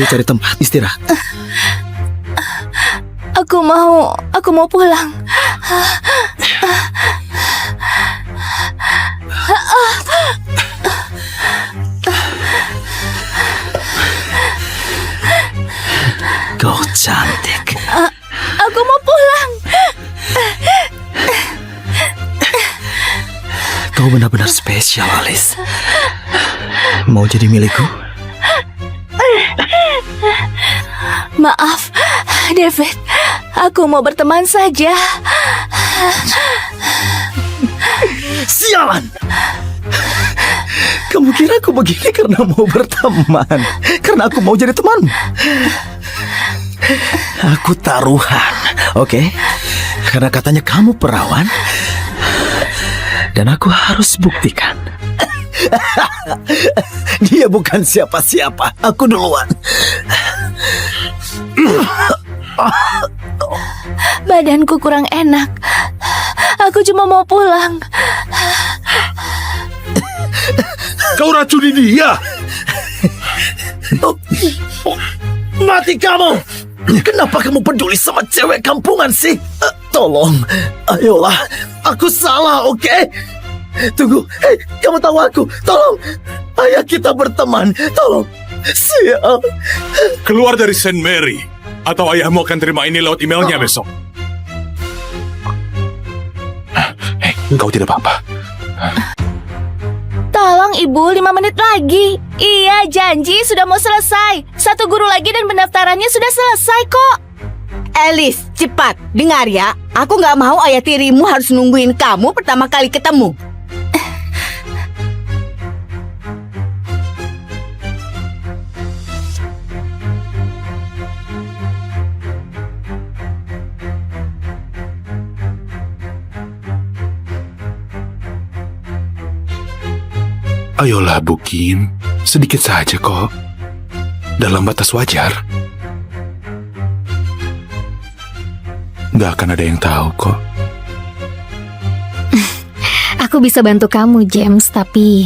cari tempat istirahat. Aku mau pulang. Kau cantik. Aku mau pulang. Kau benar-benar spesial, Alice. Mau jadi milikku? Maaf, David. Aku mau berteman saja. Sialan! Kamu kira aku begini karena mau berteman? Karena aku mau jadi temanmu? Aku taruhan, oke? Karena katanya kamu perawan. Dan aku harus buktikan. Dia bukan siapa-siapa. Aku duluan. Badanku kurang enak. Aku cuma mau pulang. Kau racuni dia. Mati kamu! Kenapa kamu peduli sama cewek kampungan sih? Tolong, ayolah. Aku salah, oke? Tunggu, hei, kamu tahu aku. Tolong, ayah kita berteman. Tolong, sial. Keluar dari Saint Mary, atau ayahmu akan terima ini lewat emailnya besok. Hei, kau tidak apa-apa. Tolong ibu, 5 menit lagi. Iya, janji sudah mau selesai. 1 guru lagi dan pendaftarannya sudah selesai kok. Alice, cepat. Dengar ya, aku nggak mau ayah tirimu harus nungguin kamu pertama kali ketemu. Ayolah, Bukin. Sedikit saja kok. Dalam batas wajar. Nggak akan ada yang tahu kok. Aku bisa bantu kamu, James, tapi...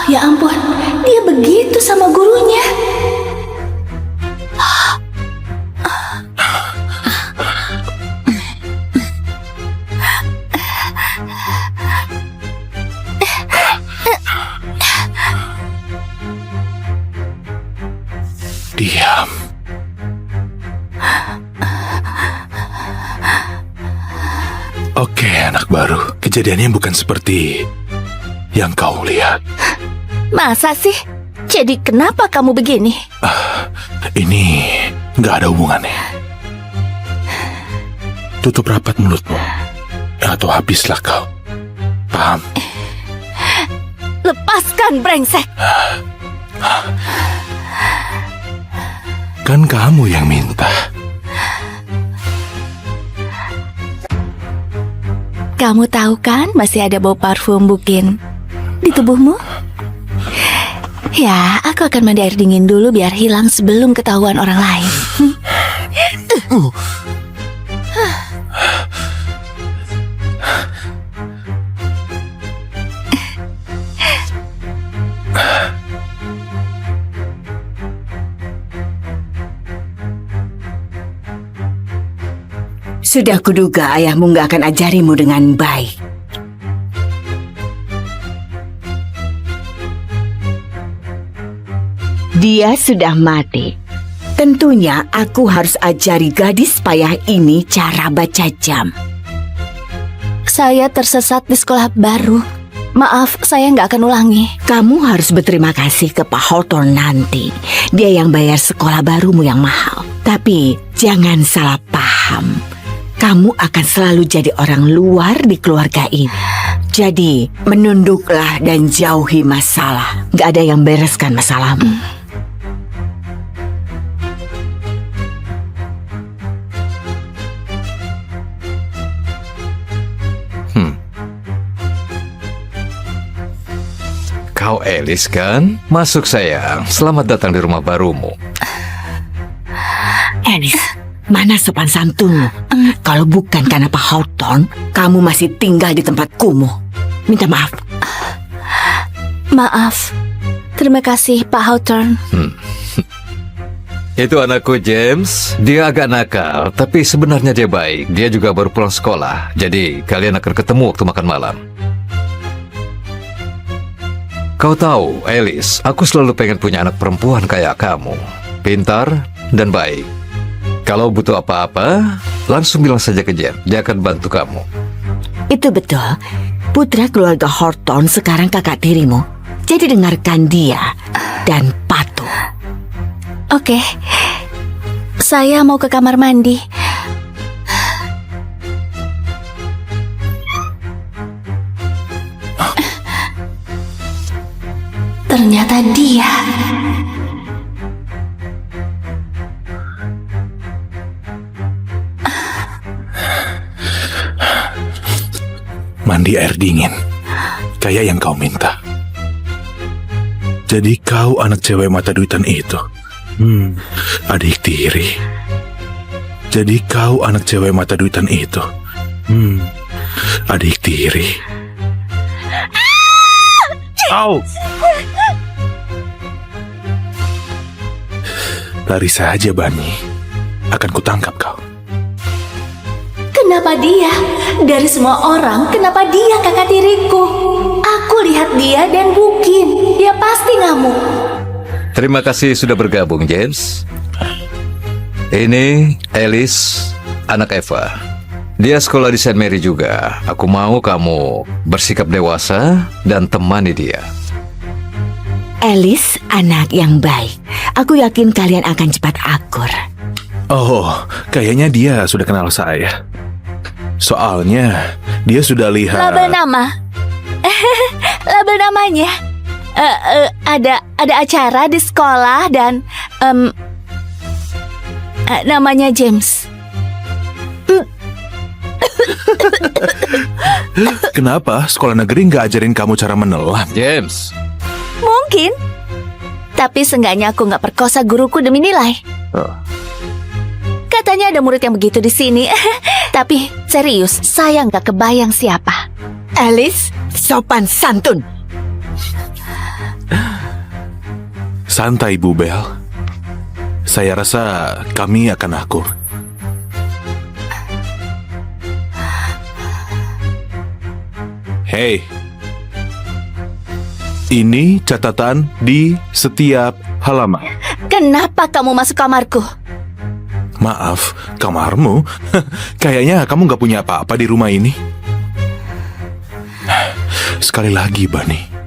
Ya ampun, dia begitu sama gurunya. Diam. Oke, anak baru. Kejadiannya bukan seperti yang kau lihat. Masa sih? Jadi kenapa kamu begini? Ini nggak ada hubungannya. Tutup rapat mulutmu, atau habislah kau. Paham? Lepaskan, brengsek! Kan kamu yang minta. Kamu tahu kan masih ada bau parfum Bukin di tubuhmu? Ya, aku akan mandi air dingin dulu biar hilang sebelum ketahuan orang lain. Sudah kuduga ayahmu nggak akan ajarimu dengan baik. Dia sudah mati. Tentunya aku harus ajari gadis payah ini cara baca jam. Saya tersesat di sekolah baru. Maaf, saya nggak akan ulangi. Kamu harus berterima kasih ke Pak Hawthorne nanti. Dia yang bayar sekolah barumu yang mahal. Tapi jangan salah paham. Kamu akan selalu jadi orang luar di keluarga ini. Jadi menunduklah dan jauhi masalah. Gak ada yang bereskan masalahmu. Kau Alice kan? Masuk sayang, selamat datang di rumah barumu. Alice, mana sopan santunmu? Kalau bukan karena Pak Hawthorne, kamu masih tinggal di tempat kumuh. Minta maaf. Maaf. Terima kasih, Pak Hawthorne. Itu anakku James, dia agak nakal, tapi sebenarnya dia baik. Dia juga baru pulang sekolah, jadi kalian akan ketemu waktu makan malam. Kau tahu, Alice, aku selalu pengen punya anak perempuan kayak kamu. Pintar dan baik. Kalau butuh apa-apa, langsung bilang saja ke Jen. Dia akan bantu kamu. Itu betul. Putra keluarga Hawthorne sekarang kakak tirimu. Jadi dengarkan dia dan patuh. Oke. Saya mau ke kamar mandi. Ternyata dia. Mandi air dingin, kayak yang kau minta. Jadi kau anak cewek mata duitan itu. Adik tiri. Jadi kau anak cewek mata duitan itu. Adik tiri. Au! Lari saja, Bani. Akan kutangkap kau. Kenapa dia? Dari semua orang, kenapa dia kakak tiriku? Aku lihat dia dan mungkin dia pasti ngamuk. Terima kasih sudah bergabung, James. Ini Alice, anak Eva. Dia sekolah di St. Mary juga. Aku mau kamu bersikap dewasa dan temani dia. Alice anak yang baik. Aku yakin kalian akan cepat akur. Oh, kayaknya dia sudah kenal saya. Soalnya dia sudah lihat. Label nama. Label namanya. Ada acara di sekolah dan namanya James. Kenapa sekolah negeri nggak ajarin kamu cara menelan? James. Mungkin. Tapi seenggaknya aku nggak perkosa guruku demi nilai. Katanya ada murid yang begitu di sini. Tapi serius, saya nggak kebayang siapa. Alice, sopan santun. Santai, Bu Bel. Saya rasa kami akan akur. Hei, ini catatan di setiap halaman. Kenapa kamu masuk kamarku? Maaf, kamarmu? Kayaknya kamu nggak punya apa-apa di rumah ini. Sekali lagi, Bani.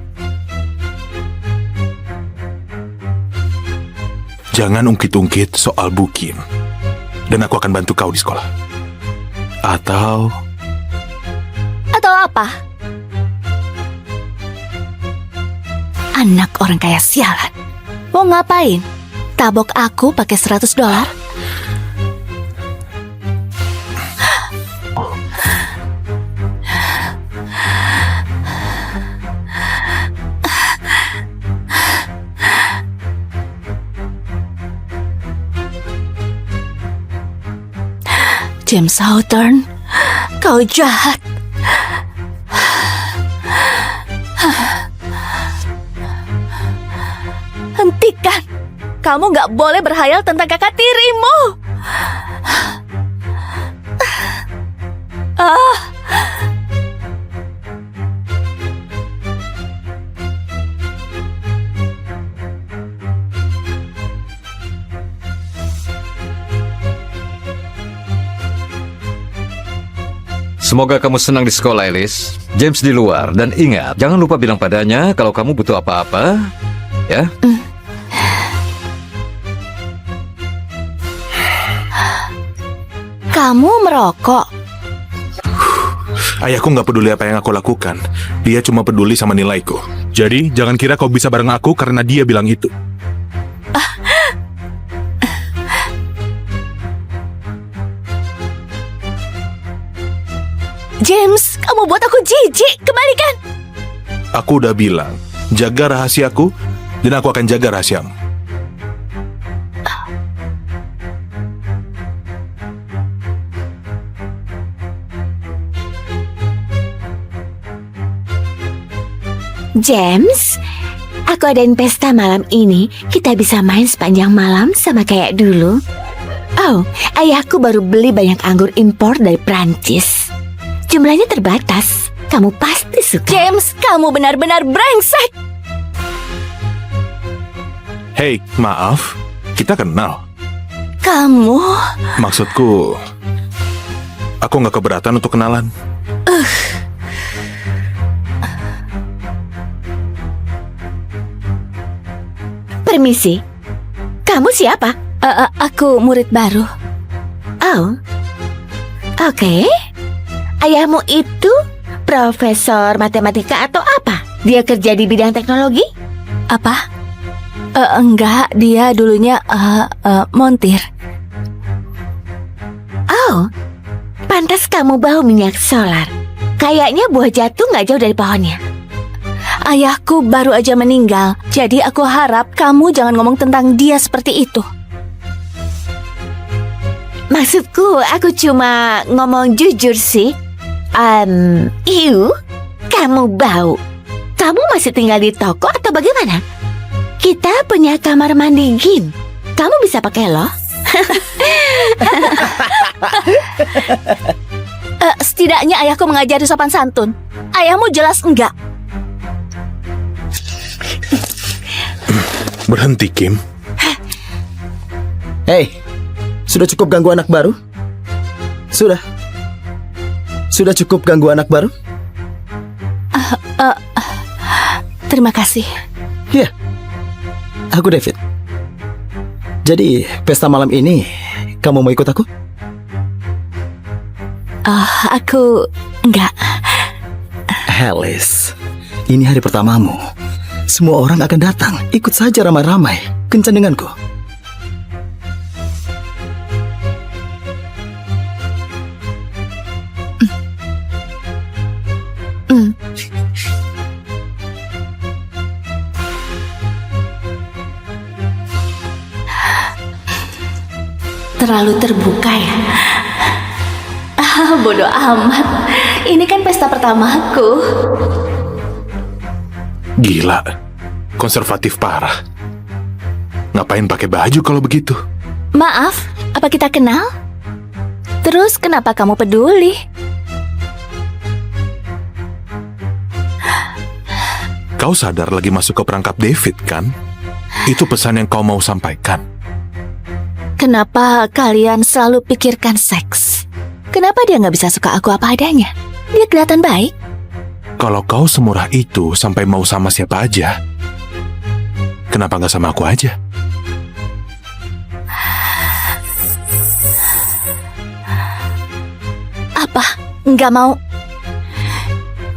Jangan ungkit-ungkit soal Bu Kim. Dan aku akan bantu kau di sekolah. Atau apa? Anak orang kaya sialan. Mau ngapain? Tabok aku pakai $100? James Hawthorne, kau jahat. Hentikan. Kamu nggak boleh berhayal tentang kakak tirimu. Semoga kamu senang di sekolah, Alice. James di luar. Dan ingat, jangan lupa bilang padanya kalau kamu butuh apa-apa. Ya? Kamu merokok. ayahku nggak peduli apa yang aku lakukan. Dia cuma peduli sama nilaiku. Jadi jangan kira kau bisa bareng aku karena dia bilang itu. James, kamu buat aku jijik. Kembalikan. Aku udah bilang, Jaga rahasiaku, dan aku akan jaga rahasiamu. James, aku adain pesta malam ini. Kita bisa main sepanjang malam sama kayak dulu. Oh, ayahku baru beli banyak anggur impor dari Prancis. Jumlahnya terbatas. Kamu pasti suka. James, kamu benar-benar brengsek. Hei, maaf, kita kenal. Kamu... Maksudku, aku nggak keberatan untuk kenalan. Permisi, kamu siapa? Aku murid baru. Oh, oke. Ayahmu itu profesor matematika atau apa? Dia kerja di bidang teknologi? Apa? Enggak, dia dulunya montir. Oh, pantas kamu bau minyak solar. Kayaknya buah jatuh nggak jauh dari pohonnya. Ayahku baru aja meninggal, jadi aku harap kamu jangan ngomong tentang dia seperti itu. Maksudku, aku cuma ngomong jujur sih. Kamu bau. Kamu masih tinggal di toko atau bagaimana? Kita punya kamar mandi Gim. Kamu bisa pakai loh. Setidaknya ayahku mengajari sopan santun. Ayahmu jelas enggak. Berhenti, Kim. Hei, sudah cukup ganggu anak baru? Sudah cukup ganggu anak baru? Terima kasih. Ya, aku David. Jadi, pesta malam ini, kamu mau ikut aku? Aku enggak. Alice, ini hari pertamamu. Semua orang akan datang. Ikut saja ramai-ramai. Kencan denganku. Terlalu terbuka ya. Bodoh amat. Ini kan pesta pertamaku. Gila, konservatif parah. Ngapain pakai baju kalau begitu? Maaf, apa kita kenal? Terus kenapa kamu peduli? Kau sadar lagi masuk ke perangkap David, kan? Itu pesan yang kau mau sampaikan. Kenapa kalian selalu pikirkan seks? Kenapa dia nggak bisa suka aku apa adanya? Dia kelihatan baik. Kalau kau semurah itu sampai mau sama siapa aja, kenapa nggak sama aku aja? Apa? Nggak mau?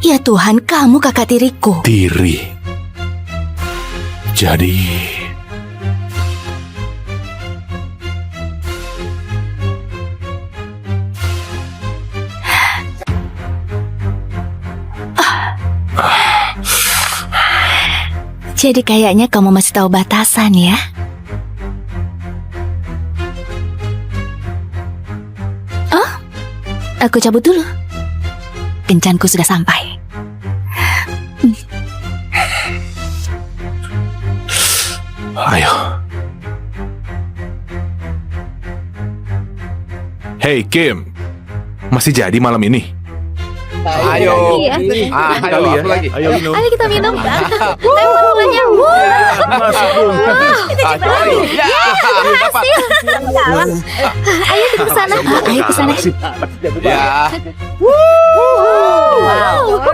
Ya Tuhan, kamu kakak tiriku. Tiri. Jadi... Jadi kayaknya kamu masih tahu batasan ya? Oh, aku cabut dulu. Kencanku sudah sampai. Ayo. Hey Kim, masih jadi malam ini? Ayo. Iya. Ayo, apa lagi? Ayo minum. Ayo kita minum. Ayo semuanya. Ayo. Berhasil. Ayo kita ke sana. Ayo ke sana. Ya. Wow.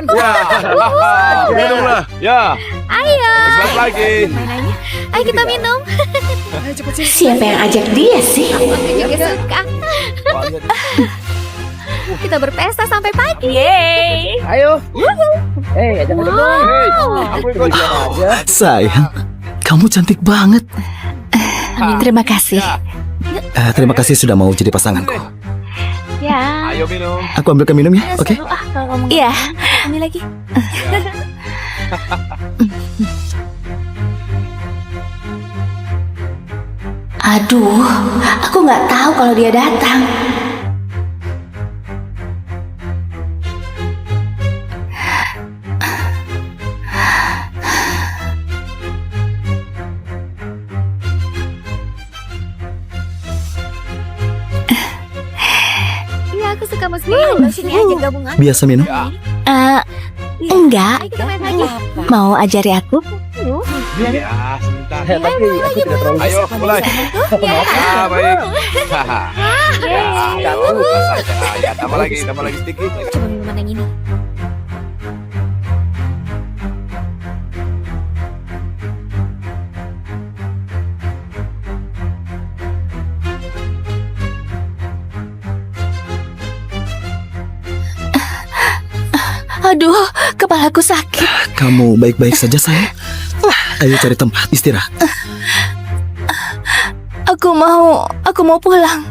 Minumlah. Ya. Ayo. Selamat lagi. Ayo kita minum. Siapa yang ajak dia sih? Aku juga suka. Kita berpesta sampai pagi. Ayo. Ajak dong. Aku ikut aja. Sayang, kamu cantik banget. Terima kasih. Terima kasih sudah mau jadi pasanganku. Ya. Ayo minum. Aku ambilkan minum ya, oke? Seru kalau ngomong. Iya. Ini lagi. Aduh, aku nggak tahu kalau dia datang. Iya, aku suka musik. Ayo sini aja gabungan. Biasa minum? Enggak. Ayo kita main lagi. Mau ajari aku? Ya, sebentar. Ayo, Tapi mulai aku lagi, tidak terlalu. mulai. Ayo, mulai. Ah, baik. Ya, satu, saja. Ya, tambah lagi sedikit. Coba minuman yang ini. Aduh, kepalaku sakit. Kamu baik-baik saja, sayang? Ayo cari tempat istirahat. Aku mau pulang.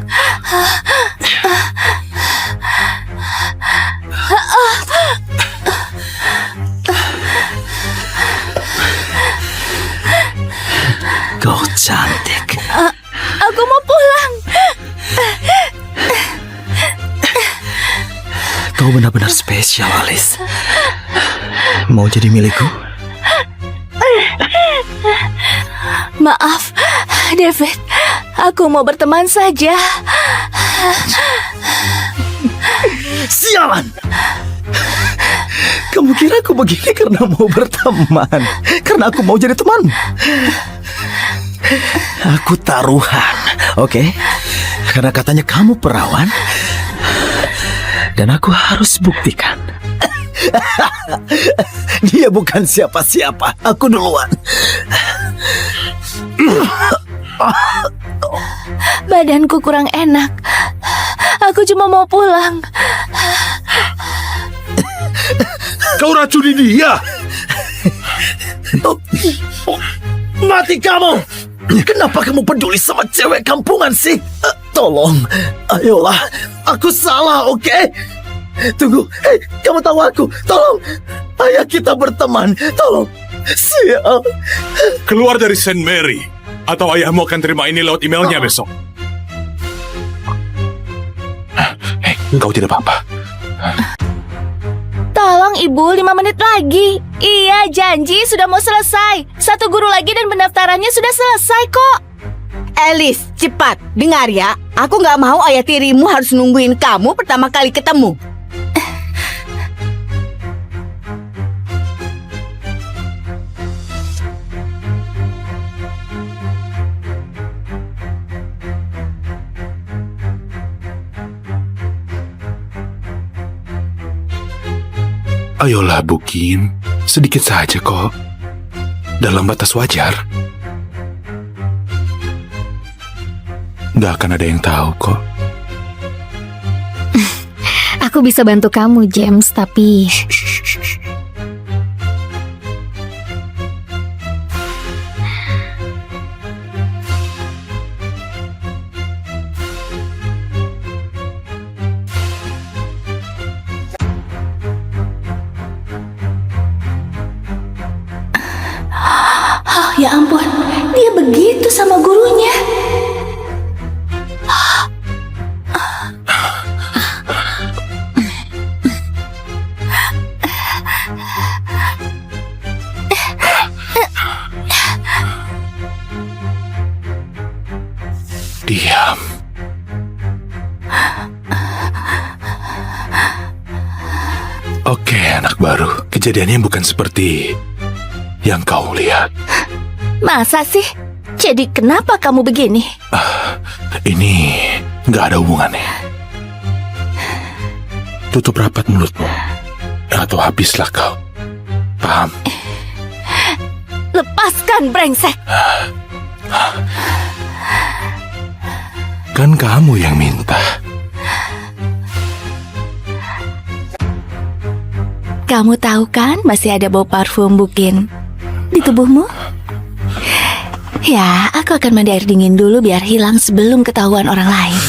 Kau cantik. Aku mau pulang. Kau benar-benar spesial, Alice. Mau jadi milikku? Maaf, David. Aku mau berteman saja. Sialan! Kamu kira aku begini karena mau berteman? Karena aku mau jadi teman? Aku taruhan, oke? Karena katanya kamu perawan. Dan aku harus buktikan. Dia bukan siapa-siapa. Aku duluan. Badanku kurang enak. Aku cuma mau pulang. Kau racuni dia. Mati kamu! Kenapa kamu peduli sama cewek kampungan sih? Tolong, ayolah. Aku salah, oke? Tunggu, hei, kamu tahu aku. Tolong, ayah kita berteman. Tolong, sial. Keluar dari Saint Mary, atau ayahmu akan terima ini lewat emailnya besok. Hei, kau tidak apa-apa. Tolong ibu, 5 menit lagi. Iya, janji sudah mau selesai. 1 guru lagi dan pendaftarannya sudah selesai kok. Alice, cepat. Dengar ya, aku nggak mau ayah tirimu harus nungguin kamu pertama kali ketemu. Ayolah, Bukin. Sedikit saja kok. Dalam batas wajar. Gak akan ada yang tahu kok. Aku bisa bantu kamu, James, tapi Oh, ya ampun, dia begitu sama gurunya. Diam. Oke, anak baru. Kejadiannya bukan seperti yang kau lihat. Masa sih? Jadi kenapa kamu begini? Ini nggak ada hubungannya. Tutup rapat mulutmu, atau habislah kau. Paham? Lepaskan, brengsek. Kan kamu yang minta. Kamu tahu kan masih ada bau parfum Bukin di tubuhmu? Ya, aku akan mandi air dingin dulu biar hilang sebelum ketahuan orang lain.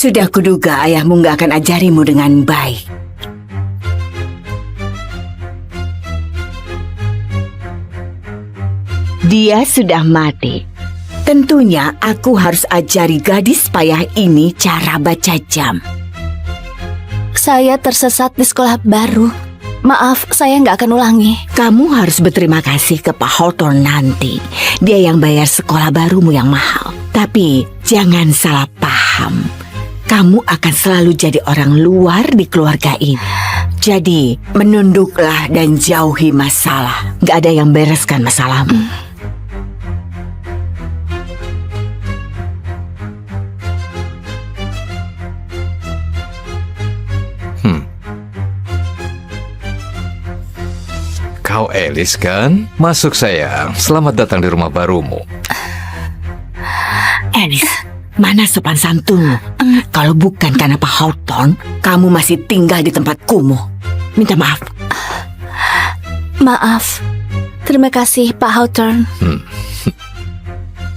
Sudah kuduga ayahmu gak akan ajarimu dengan baik. Dia sudah mati. Tentunya aku harus ajari gadis payah ini cara baca jam. Saya tersesat di sekolah baru. Maaf, saya nggak akan ulangi. Kamu harus berterima kasih ke Pak Hawthorne nanti. Dia yang bayar sekolah barumu yang mahal. Tapi jangan salah paham. Kamu akan selalu jadi orang luar di keluarga ini. Jadi menunduklah dan jauhi masalah. Gak ada yang bereskan masalahmu. Kau Alice kan? Masuk sayang. Selamat datang di rumah barumu. Alice, mana sopan santunmu? Kalau bukan karena Pak Hawthorne, kamu masih tinggal di tempat kumuh. Minta maaf. Maaf. Terima kasih, Pak Hawthorne.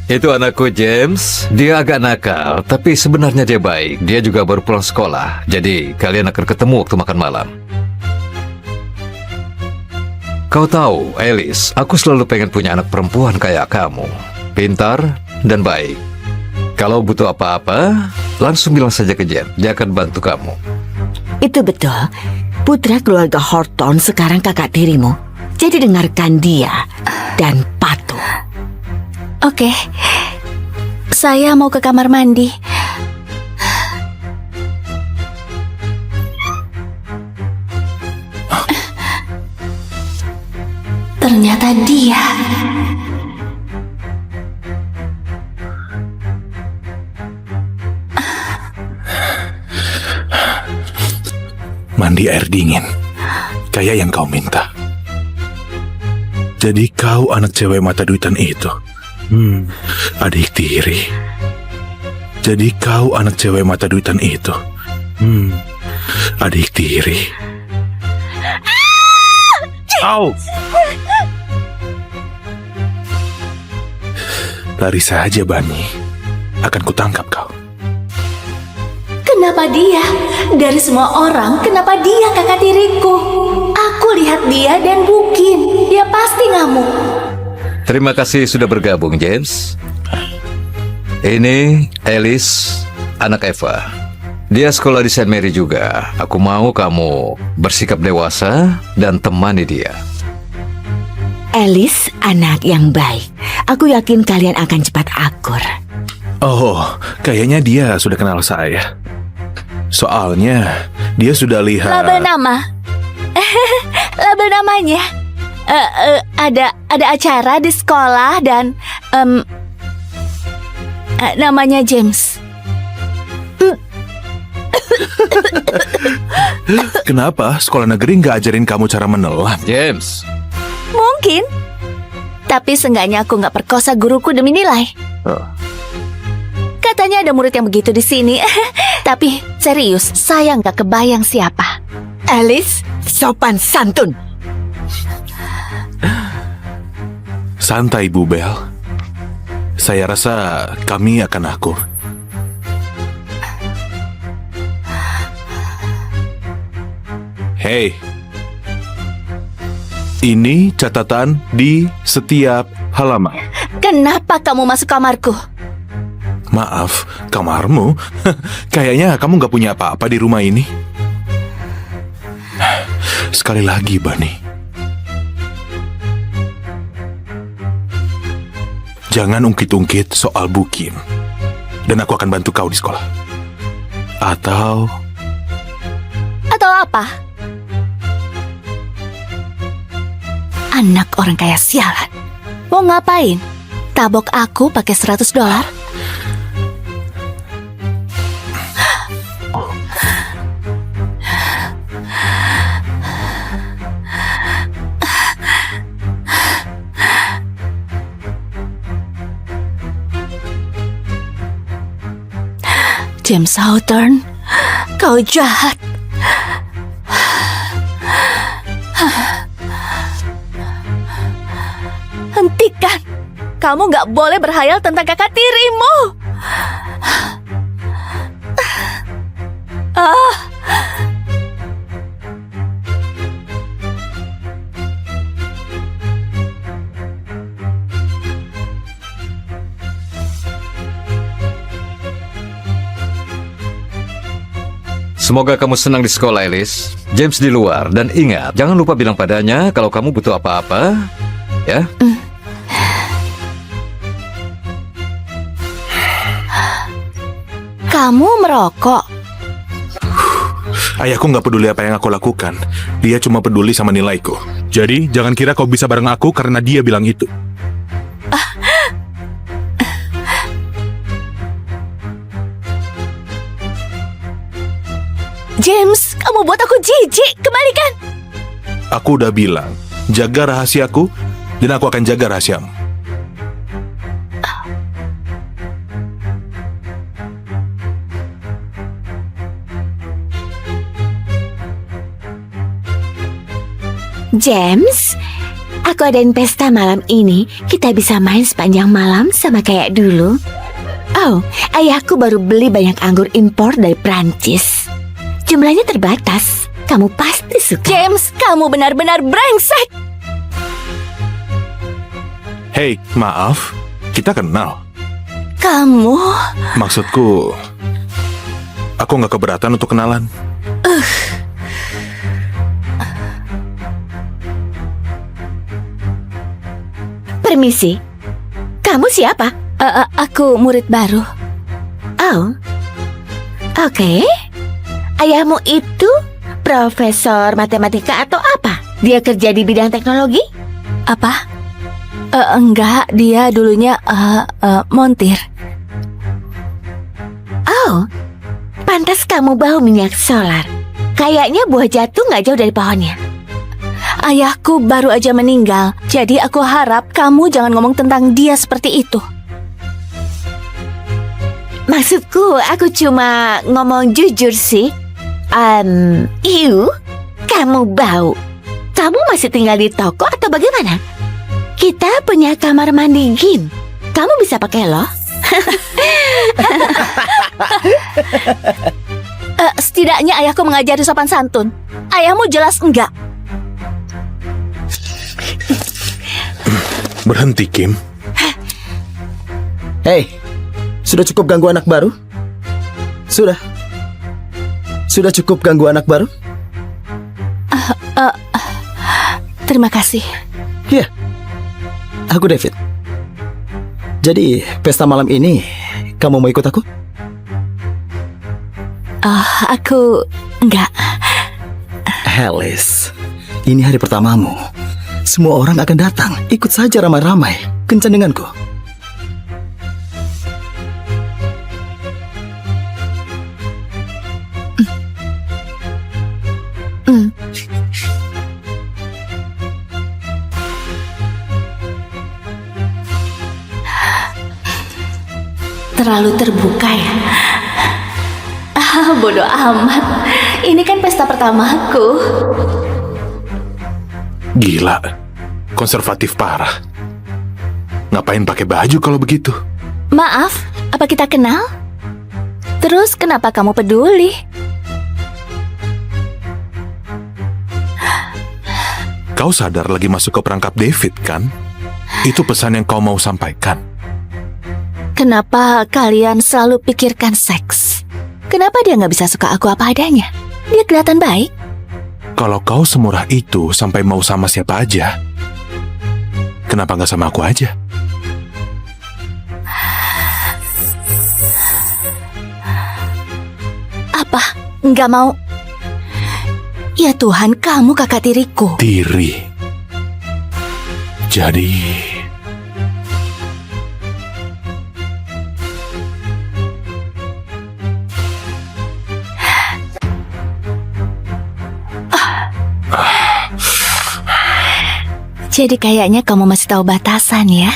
Itu anakku James. Dia agak nakal, tapi sebenarnya dia baik. Dia juga baru pulang sekolah. Jadi kalian akan ketemu waktu makan malam. Kau tahu, Alice, aku selalu pengen punya anak perempuan kayak kamu. Pintar dan baik. Kalau butuh apa-apa, langsung bilang saja ke Jen. Dia akan bantu kamu. Itu betul. Putra keluarga Hawthorne sekarang kakak tirimu. Jadi dengarkan dia dan patuh. Oke. Saya mau ke kamar mandi. Ternyata dia. Mandi air dingin, kayak yang kau minta. Jadi kau anak cewek mata duitan itu. Adik tiri. Jadi kau anak cewek mata duitan itu. Adik tiri. Au! Lari saja, Bani. Akan kutangkap kau. Kenapa dia? Dari semua orang, kenapa dia kakak tiriku? Aku lihat dia dan Bukin. Dia pasti ngamuk. Terima kasih sudah bergabung, James. Ini Alice, anak Eva. Dia sekolah di St. Mary juga. Aku mau kamu bersikap dewasa dan temani dia. Alice anak yang baik. Aku yakin kalian akan cepat akur. Oh, kayaknya dia sudah kenal saya. Soalnya dia sudah lihat. Label nama. Label namanya. Ada acara di sekolah dan namanya James. Kenapa sekolah negeri nggak ajarin kamu cara menelan? James, Mungkin. Tapi seenggaknya aku nggak perkosa guruku demi nilai. Katanya ada murid yang begitu di sini. Tapi serius, saya nggak kebayang siapa. Alice, sopan santun. Santai, Bu Bel. Saya rasa kami akan akur. Hei, ini catatan di setiap halaman. Kenapa kamu masuk kamarku? Maaf, kamarmu? Kayaknya kamu gak punya apa-apa di rumah ini. Sekali lagi, Bani. Jangan ungkit-ungkit soal Bukin. Dan aku akan bantu kau di sekolah. Atau apa? Anak orang kaya sialan. Mau ngapain? Tabok aku pakai $100? James Hawthorne, kau jahat. Hentikan. Kamu gak boleh berhayal tentang kakak tirimu. Semoga kamu senang di sekolah, Alice. James di luar. Dan ingat, jangan lupa bilang padanya kalau kamu butuh apa-apa. Ya? Kamu merokok. Ayahku nggak peduli apa yang aku lakukan. Dia cuma peduli sama nilaiku. Jadi, jangan kira kau bisa bareng aku karena dia bilang itu. James, kamu buat aku jijik. Kembalikan. Aku udah bilang, jaga rahasiaku, dan aku akan jaga rahasiamu. James, aku adain pesta malam ini. Kita bisa main sepanjang malam sama kayak dulu. Oh, ayahku baru beli banyak anggur impor dari Prancis. Jumlahnya terbatas. Kamu pasti suka. James, kamu benar-benar brengsek. Hei, maaf, kita kenal. Kamu... Maksudku, aku nggak keberatan untuk kenalan. Permisi, kamu siapa? Aku murid baru. Oh, oke. Ayahmu itu profesor matematika atau apa? Dia kerja di bidang teknologi? Apa? Enggak, dia dulunya montir. Oh, pantas kamu bau minyak solar. Kayaknya buah jatuh nggak jauh dari pohonnya. Ayahku baru aja meninggal, jadi aku harap kamu jangan ngomong tentang dia seperti itu. Maksudku, aku cuma ngomong jujur sih. Kamu bau. Kamu masih tinggal di toko atau bagaimana? Kita punya kamar mandi Gin. Kamu bisa pakai loh. Setidaknya ayahku mengajari sopan santun. Ayahmu jelas enggak. Berhenti, Kim. Hei, sudah cukup ganggu anak baru? Sudah. Sudah cukup ganggu anak baru? Terima kasih. Iya. Aku David. Jadi, pesta malam ini, kamu mau ikut aku? Aku enggak. Alice, ini hari pertamamu. Semua orang akan datang. Ikut saja ramai-ramai. Kencan denganku. Terlalu terbuka ya. Bodoh amat. Ini kan pesta pertamaku. Gila, konservatif parah. Ngapain pakai baju kalau begitu? Maaf, apa kita kenal? Terus kenapa kamu peduli? Kau sadar lagi masuk ke perangkap David, kan? Itu pesan yang kau mau sampaikan. Kenapa kalian selalu pikirkan seks? Kenapa dia nggak bisa suka aku apa adanya? Dia kelihatan baik. Kalau kau semurah itu sampai mau sama siapa aja, kenapa nggak sama aku aja? Apa? Nggak mau? Ya Tuhan, kamu kakak tiriku. Tiri. Jadi... Jadi kayaknya kamu masih tahu batasan ya?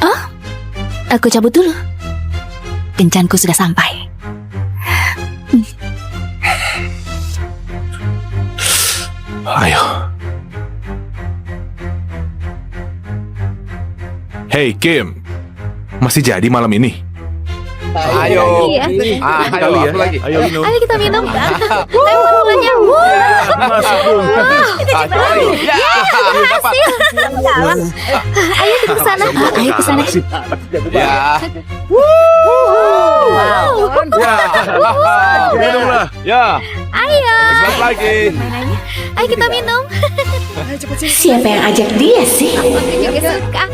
Oh, aku cabut dulu. Kencanku sudah sampai. Ayo. Hey, Kim. Masih jadi malam ini? Ayo. Iya. Ayo, Kali ya. aku lagi. Ayo minum. Ayo kita minum. Lempar bolanya. Masuk, Bung. Ayo lagi. Ya, dapat. Ayo kita ke sana. Ayo ke sana. Ya. Wow. Minum lah. Ya. Ayo. Sebentar lagi. Ayo kita minum. Siapa yang ajak dia sih? Aku juga suka.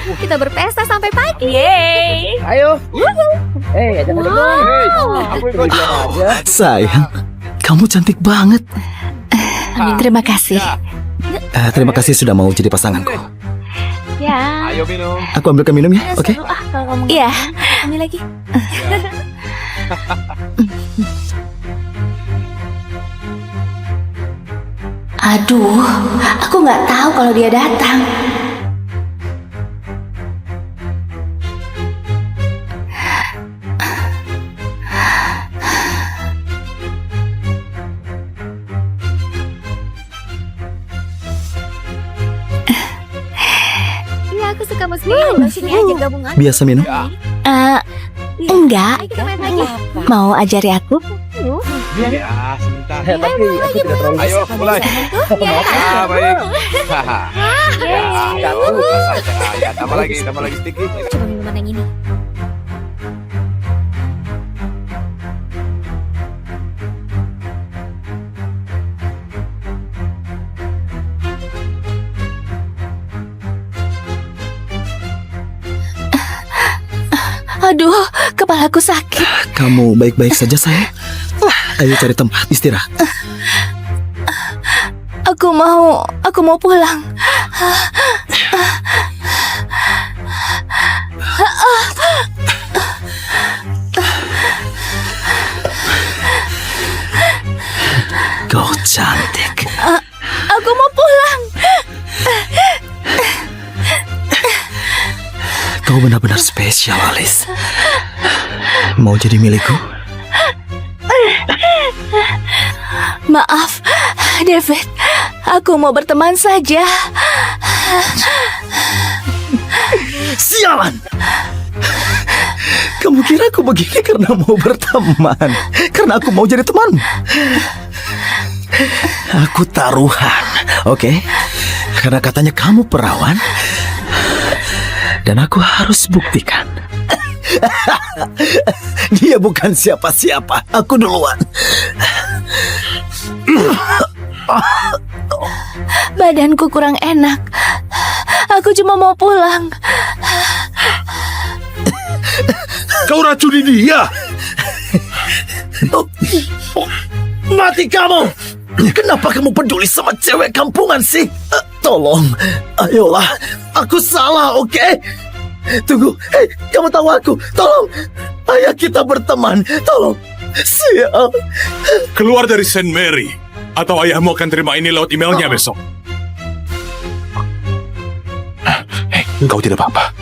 Kita berpesta sampai pagi. Yeay. Hey, aku ikut. Sayang, kamu cantik banget. Terima kasih. Terima kasih sudah mau jadi pasanganku. Ya. Ayo minum. Aku ambilkan minum ya, oke? Kalau kamu Iya. Ambil lagi. Aduh, aku nggak tahu kalau dia datang. Iya, aku suka musik. Ayo sini aja gabungan. Biasa minum. Enggak. Ayo kita main lagi. Mau ajari aku? Ya, sebentar. Ayo, mulai. Ah, baik. Ya, saja. Ya, tambah lagi sedikit. Coba minuman yang ini. Aduh, kepalaku sakit. Kamu baik-baik saja, sayang? Ayo cari tempat istirahat. Aku mau pulang. Kau cantik. Aku mau pulang. Kau benar-benar spesial, Alice. Mau jadi milikku? Maaf, David. Aku mau berteman saja. Sialan! Kamu kira aku begini karena mau berteman? Karena aku mau jadi teman? Aku taruhan, oke? Karena katanya kamu perawan. Dan aku harus buktikan. Dia bukan siapa-siapa. Aku duluan. Badanku kurang enak. Aku cuma mau pulang. Kau racuni dia. Mati kamu! Kenapa kamu peduli sama cewek kampungan sih? Tolong, ayolah. Aku salah, oke? Tunggu, hei, kamu tahu aku. Tolong, ayo kita berteman. Tolong, sial. Keluar dari Saint Mary, atau ayahmu akan terima ini lewat emailnya besok. Hei, kau tidak apa-apa.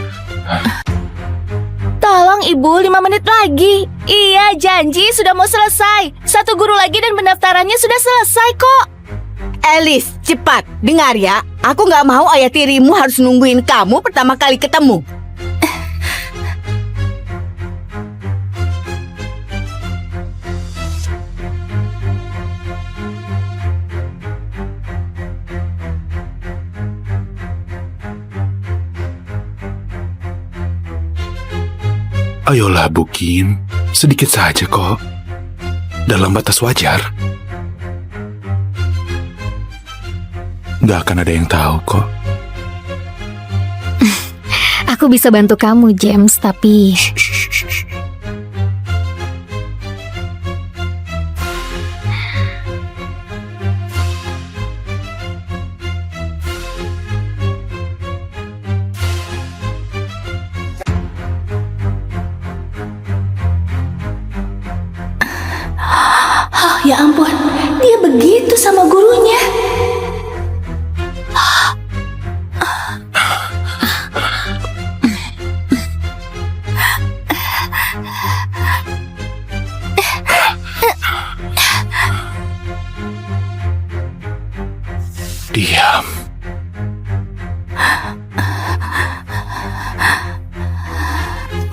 Tolong ibu, 5 menit lagi. Iya, janji sudah mau selesai. 1 guru lagi dan pendaftarannya sudah selesai kok. Alice, cepat. Dengar ya. Aku nggak mau ayah tirimu harus nungguin kamu pertama kali ketemu. Ayolah, Bu Kim. Sedikit saja kok. Dalam batas wajar. Gak akan ada yang tahu kok. Aku bisa bantu kamu, James, tapi Oh, ya ampun, dia begitu sama gurunya. Diam.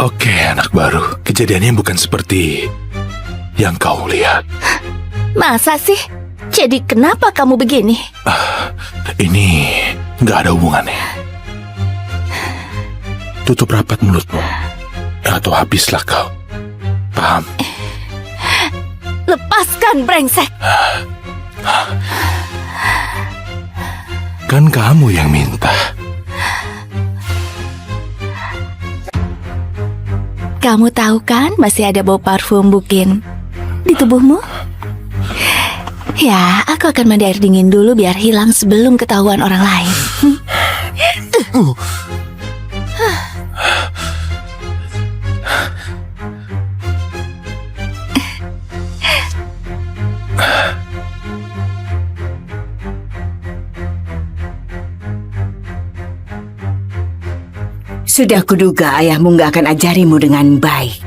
Oke, anak baru. Kejadiannya bukan seperti yang kau lihat. Masa sih? Jadi kenapa kamu begini? Ini nggak ada hubungannya. Tutup rapat mulutmu, atau habislah kau. Paham? Lepaskan, brengsek! Kan kamu yang minta. Kamu tahu kan masih ada bau parfum Bukin di tubuhmu? Ya, aku akan mandi air dingin dulu biar hilang sebelum ketahuan orang lain. Sudah kuduga ayahmu nggak akan ajarimu dengan baik.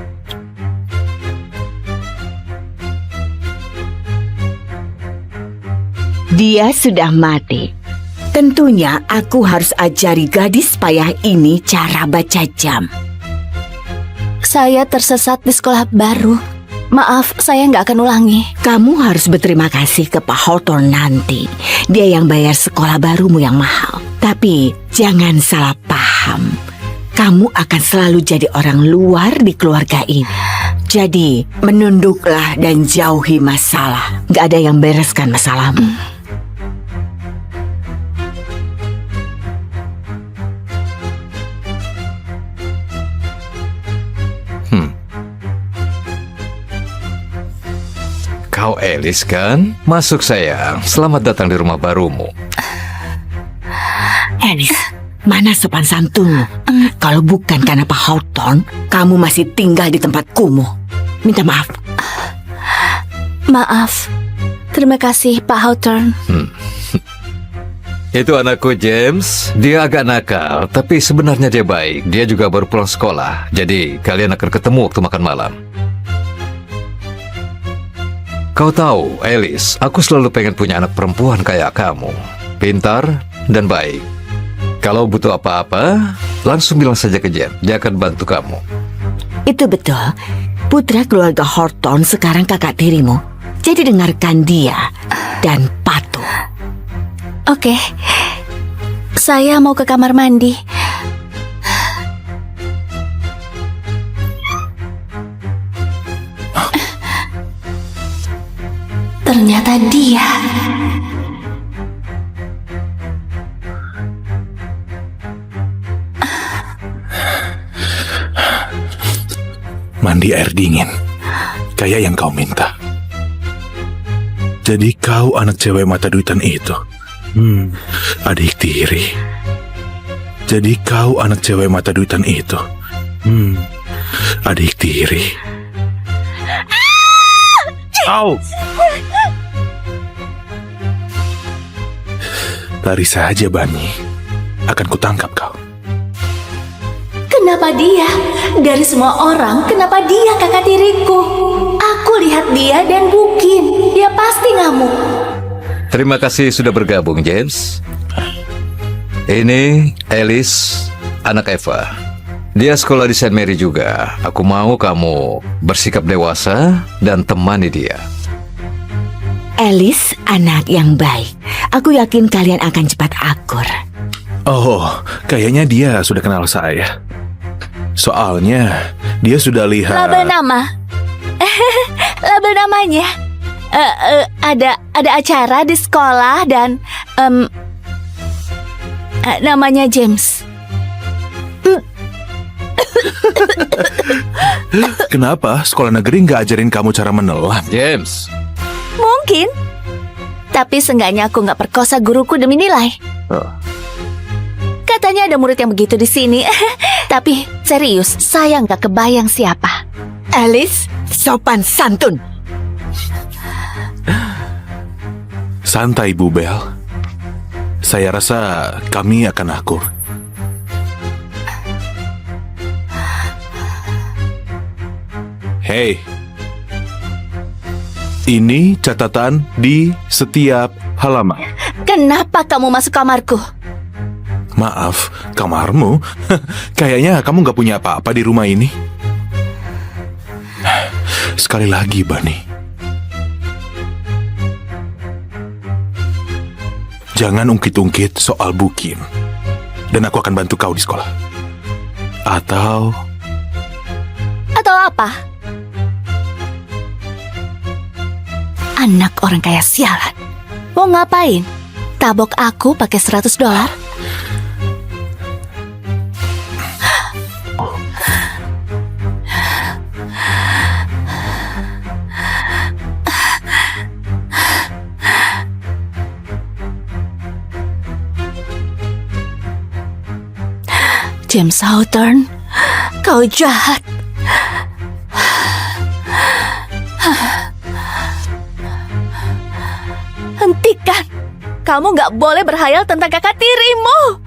Dia sudah mati. Tentunya aku harus ajari gadis payah ini cara baca jam. Saya tersesat di sekolah baru. Maaf, saya nggak akan ulangi. Kamu harus berterima kasih ke Pak Hawthorne nanti. Dia yang bayar sekolah barumu yang mahal. Tapi jangan salah paham. Kamu akan selalu jadi orang luar di keluarga ini. Jadi, menunduklah dan jauhi masalah. Gak ada yang bereskan masalahmu. Kau Alice kan? Masuk sayang. Selamat datang di rumah barumu. Alice, mana sopan santunmu? Kalau bukan karena Pak Hawthorne, kamu masih tinggal di tempat kumuh. Minta maaf. Maaf. Terima kasih, Pak Hawthorne. Itu anakku James. Dia agak nakal, tapi sebenarnya dia baik. Dia juga baru pulang sekolah. Jadi kalian akan ketemu waktu makan malam. Kau tahu, Alice, aku selalu pengen punya anak perempuan kayak kamu. Pintar dan baik. Kalau butuh apa-apa, langsung bilang saja ke Jen. Dia akan bantu kamu. Itu betul. Putra keluarga Hawthorne sekarang kakak tirimu. Jadi dengarkan dia dan patuh. Oke. Saya mau ke kamar mandi. Ternyata dia. Mandi air dingin, kayak yang kau minta. Jadi kau anak cewek mata duitan itu. Adik tiri. Jadi kau anak cewek mata duitan itu. Adik tiri. Au! Lari saja, Bani. Akan kutangkap kau. Kenapa dia? Dari semua orang, kenapa dia kakak tiriku? Aku lihat dia dan Bukin. Dia pasti ngamuk. Terima kasih sudah bergabung, James. Ini Alice, anak Eva. Dia sekolah di St. Mary juga. Aku mau kamu bersikap dewasa dan temani dia. Alice, anak yang baik. Aku yakin kalian akan cepat akur. Oh, kayaknya dia sudah kenal saya. Soalnya dia sudah lihat. Label nama. Label namanya. Ada acara di sekolah dan namanya James. Kenapa sekolah negeri nggak ajarin kamu cara menelan? James. Mungkin. Tapi seenggaknya aku nggak perkosa guruku demi nilai. Katanya ada murid yang begitu di sini. Tapi serius, saya nggak kebayang siapa. Alice, sopan santun. Santai, Bu Bel. Saya rasa kami akan akur. Hei, ini catatan di setiap halaman. Kenapa kamu masuk kamarku? Maaf, kamarmu? Kayaknya kamu nggak punya apa-apa di rumah ini. Sekali lagi, Bani. Jangan ungkit-ungkit soal Bu Kim. Dan aku akan bantu kau di sekolah. Atau Atau apa? Anak orang kaya sialan. Mau ngapain? Tabok aku pakai $100? James Hawthorne, kau jahat. Hentikan. Kamu gak boleh berhayal tentang kakak tirimu.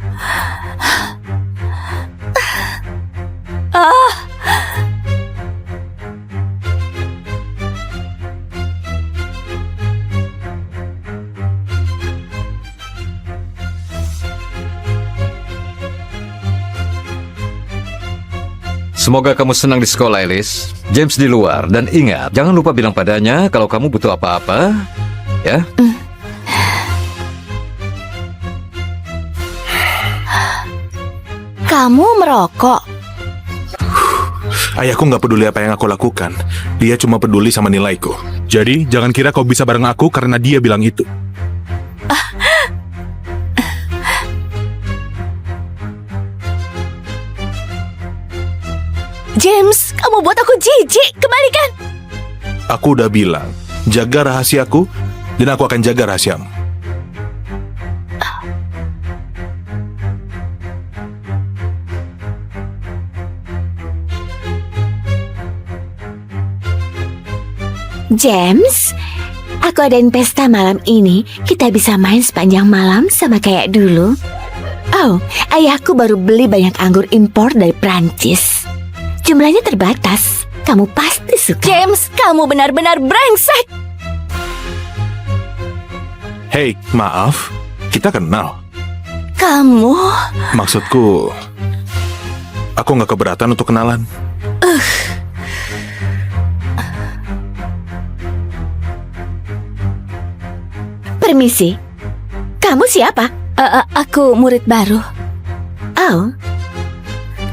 Semoga kamu senang di sekolah, Alice. James di luar. Dan ingat, jangan lupa bilang padanya kalau kamu butuh apa-apa. Ya? Kamu merokok. ayahku nggak peduli apa yang aku lakukan. Dia cuma peduli sama nilaiku. Jadi, jangan kira kau bisa bareng aku karena dia bilang itu. James, kamu buat aku jijik. Kembalikan. Aku udah bilang, jaga rahasiaku, dan aku akan jaga rahasiamu. James, aku adain pesta malam ini. Kita bisa main sepanjang malam sama kayak dulu. Oh, ayahku baru beli banyak anggur impor dari Prancis. Jumlahnya terbatas. Kamu pasti suka. James, kamu benar-benar brengsek. Hei, maaf, kita kenal. Kamu... Maksudku, aku nggak keberatan untuk kenalan. Permisi, kamu siapa? Aku murid baru. Oh,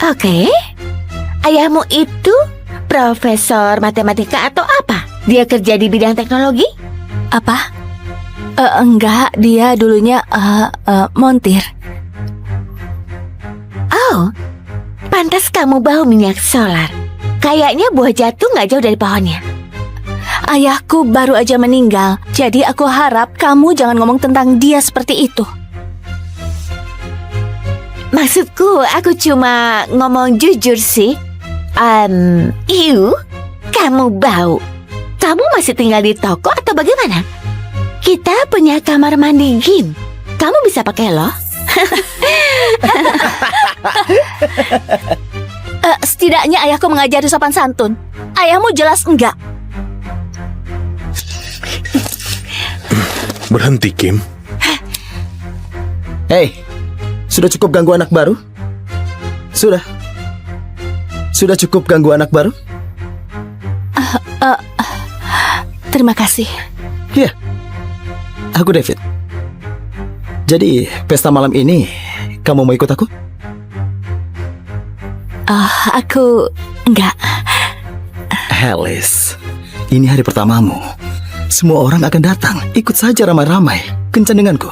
oke. Ayahmu itu profesor matematika atau apa? Dia kerja di bidang teknologi? Apa? Enggak, dia dulunya montir. Oh, pantas kamu bau minyak solar. Kayaknya buah jatuh nggak jauh dari pohonnya. Ayahku baru aja meninggal, jadi aku harap kamu jangan ngomong tentang dia seperti itu. Maksudku, aku cuma ngomong jujur sih. Kamu bau. Kamu masih tinggal di toko atau bagaimana? Kita punya kamar mandi gym. Kamu bisa pakai loh. Setidaknya ayahku mengajari sopan santun. Ayahmu jelas enggak. Berhenti, Kim. Hei, sudah cukup ganggu anak baru? Sudah cukup ganggu anak baru? Terima kasih. Iya, aku David. Jadi, pesta malam ini, kamu mau ikut aku? Aku enggak. Alice, ini hari pertamamu. Semua orang akan datang. Ikut saja ramai-ramai. Kencan denganku.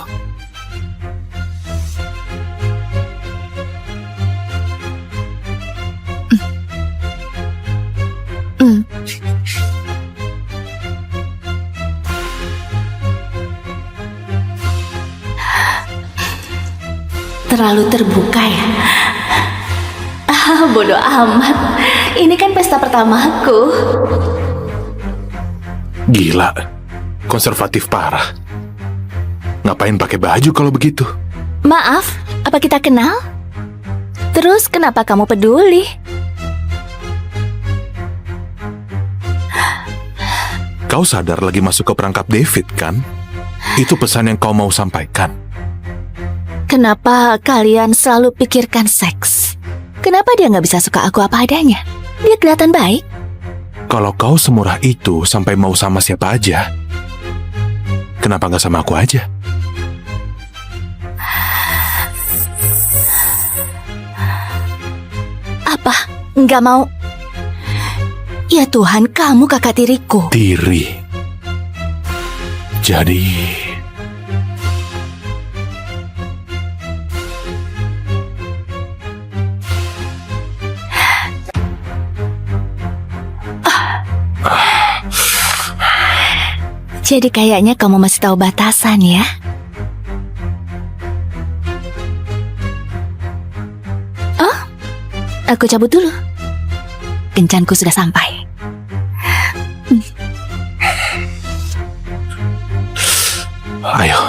Terlalu terbuka ya. Bodoh amat. Ini kan pesta pertamaku. Gila, konservatif parah. Ngapain pakai baju kalau begitu? Maaf, apa kita kenal? Terus kenapa kamu peduli? Kau sadar lagi masuk ke perangkap David, kan? Itu pesan yang kau mau sampaikan. Kenapa kalian selalu pikirkan seks? Kenapa dia nggak bisa suka aku apa adanya? Dia kelihatan baik. Kalau kau semurah itu sampai mau sama siapa aja, kenapa nggak sama aku aja? Apa? Nggak mau? Ya Tuhan, kamu kakak tiriku. Tiri. Jadi... Jadi kayaknya kamu masih tahu batasan ya? Oh, aku cabut dulu. Kencanku sudah sampai. Ayo.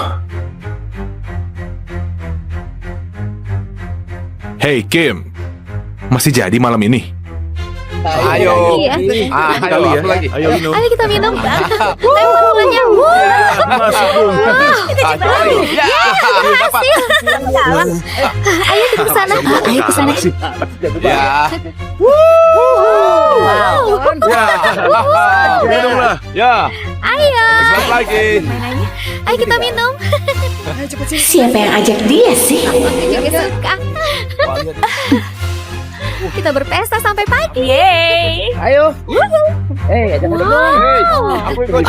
Hey Kim, masih jadi malam ini? Ayo. Iya. Ayo, aku lagi. Ayo minum. Ayo kita minum. Lempar bolanya. Ya, dapat. Ayo kita ke sana. Ayo ke sana. Ya. Wow. Ya. Minumlah. Ya. Ayo. Selamat lagi. Ayo kita minum. Siapa yang ajak dia sih? Juga suka. Kita berpesta sampai pagi. Yeay. Ayo. Hey, aku ikut.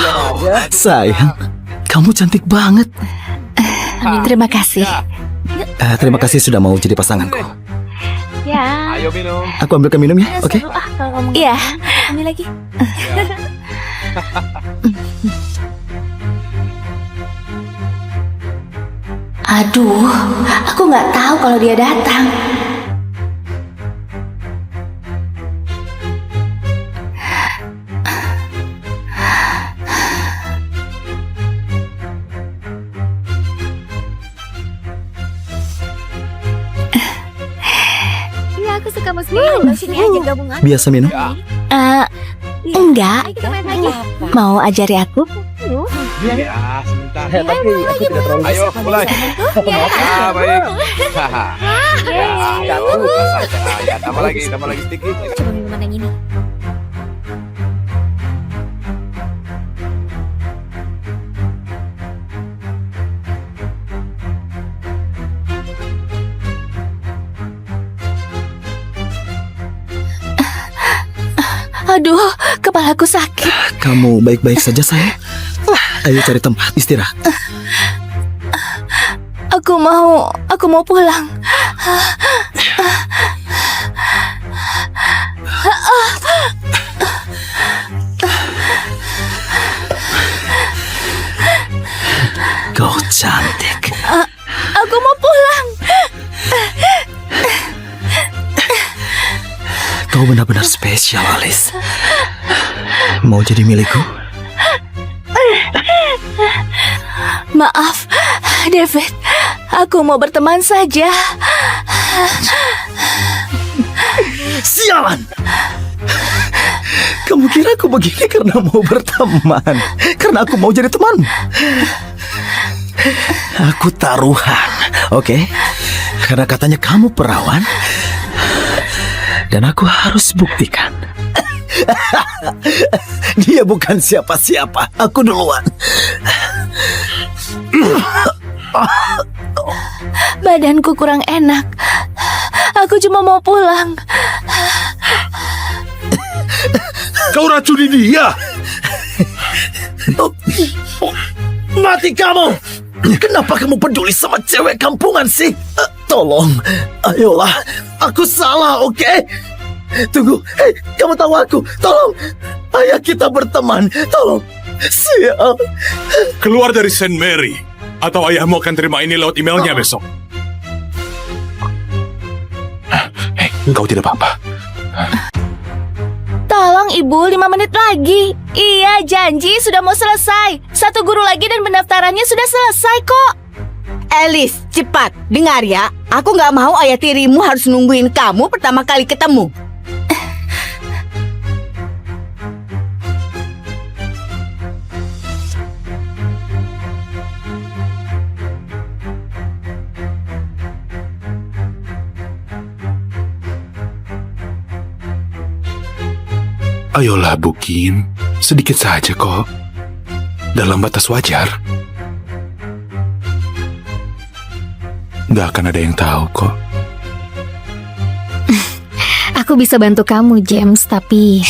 Sayang, kamu cantik banget. Terima kasih. Terima kasih sudah mau jadi pasanganku. Ya. Ayo minum. Aku ambilkan minum ya, oke? Kalau kamu Iya. ambil lagi. Aduh, aku nggak tahu kalau dia datang. Iya, aku suka musik. Ayo sini aja gabungan. Biasa minum. Enggak. Ayo kita main lagi. Mau ajari aku? Ya, sebentar. Tapi aku tidak terlalu. Ayo, mulai. Ya, baik. Ya, ya, tambah lagi sedikit. Coba minuman yang ini. Aduh, kepalaku sakit. Kamu baik-baik saja, sayang? Ayo cari tempat istirahat. Aku mau pulang. Kau cantik. Aku mau pulang. Kau benar-benar spesial, Alice. Mau jadi milikku? Maaf, David. Aku mau berteman saja. Sialan! Kamu kira aku begini karena mau berteman? Karena aku mau jadi temanmu? Aku taruhan, oke? Karena katanya kamu perawan. Dan aku harus buktikan. Dia bukan siapa-siapa. Aku duluan. Badanku kurang enak. Aku cuma mau pulang. Kau racuni dia. Mati kamu! Kenapa kamu peduli sama cewek kampungan sih? Tolong, ayolah. Aku salah, oke? Tunggu, hei, kamu tahu aku. Tolong, ayah kita berteman. Tolong, sial. Keluar dari Saint Mary, atau ayahmu akan terima ini lewat emailnya besok. Hei, kau tidak apa-apa. Tolong ibu, 5 menit lagi. Iya, janji sudah mau selesai. 1 guru lagi dan pendaftarannya sudah selesai kok. Alice, cepat. Dengar ya. Aku nggak mau ayah tirimu harus nungguin kamu pertama kali ketemu. Ayolah Bukin, sedikit saja kok. Dalam batas wajar. Gak akan ada yang tahu kok. Aku bisa bantu kamu, James, tapi...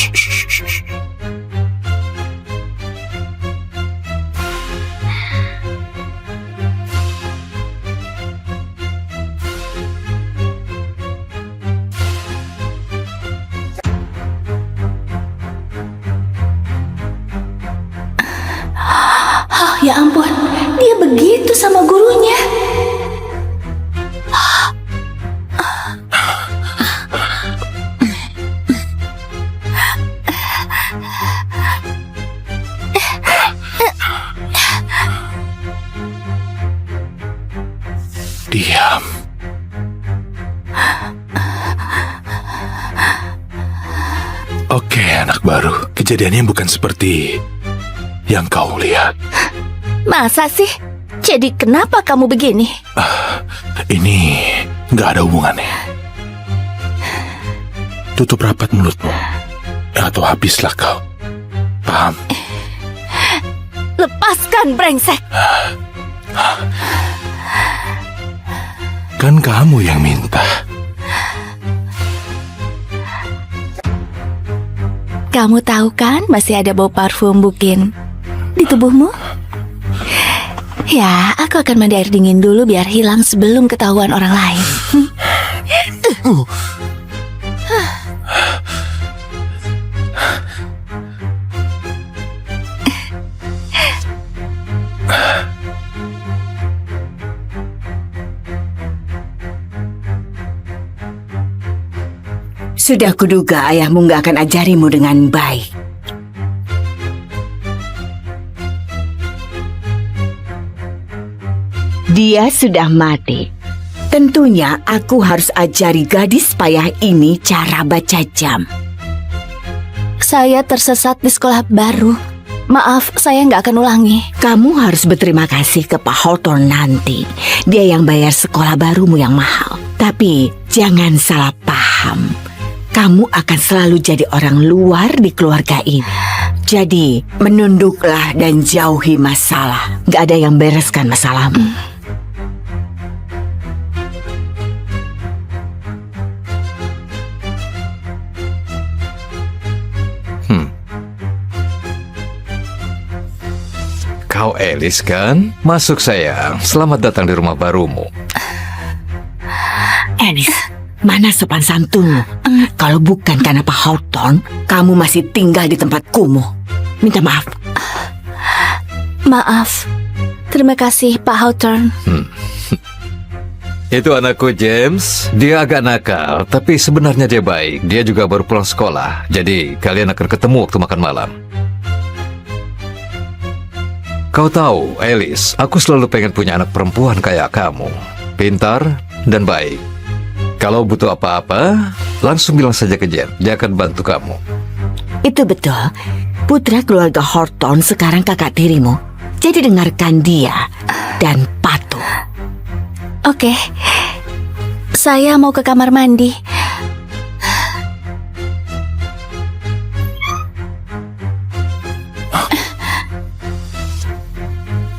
Oh, ya ampun, dia begitu sama gurunya. Diam. Oke, anak baru. Kejadiannya bukan seperti yang kau lihat. Masa sih? Jadi kenapa kamu begini? Ini nggak ada hubungannya. Tutup rapat mulutmu, atau habislah kau. Paham? Lepaskan, brengsek! Kan kamu yang minta. Kamu tahu kan masih ada bau parfum Bukin di tubuhmu? Ya, aku akan mandi air dingin dulu biar hilang sebelum ketahuan orang lain. Sudah kuduga ayahmu gak akan ajarimu dengan baik. Dia sudah mati. Tentunya aku harus ajari gadis payah ini cara baca jam. Saya tersesat di sekolah baru. Maaf, saya nggak akan ulangi. Kamu harus berterima kasih ke Pak Hawthorne nanti. Dia yang bayar sekolah barumu yang mahal. Tapi jangan salah paham. Kamu akan selalu jadi orang luar di keluarga ini. Jadi menunduklah dan jauhi masalah. Gak ada yang bereskan masalahmu. Kau Alice kan? Masuk sayang, selamat datang di rumah barumu. Alice, mana sopan santunmu? Kalau bukan karena Pak Hawthorne, kamu masih tinggal di tempat kumuh. Minta maaf. Maaf. Terima kasih, Pak Hawthorne. Itu anakku James. Dia agak nakal, tapi sebenarnya dia baik. Dia juga baru pulang sekolah. Jadi kalian akan ketemu waktu makan malam. Kau tahu, Alice, aku selalu pengen punya anak perempuan kayak kamu. Pintar dan baik. Kalau butuh apa-apa, langsung bilang saja ke Jen. Dia akan bantu kamu. Itu betul. Putra keluarga Hawthorne sekarang kakak tirimu. Jadi dengarkan dia dan patuh. Oke. Saya mau ke kamar mandi.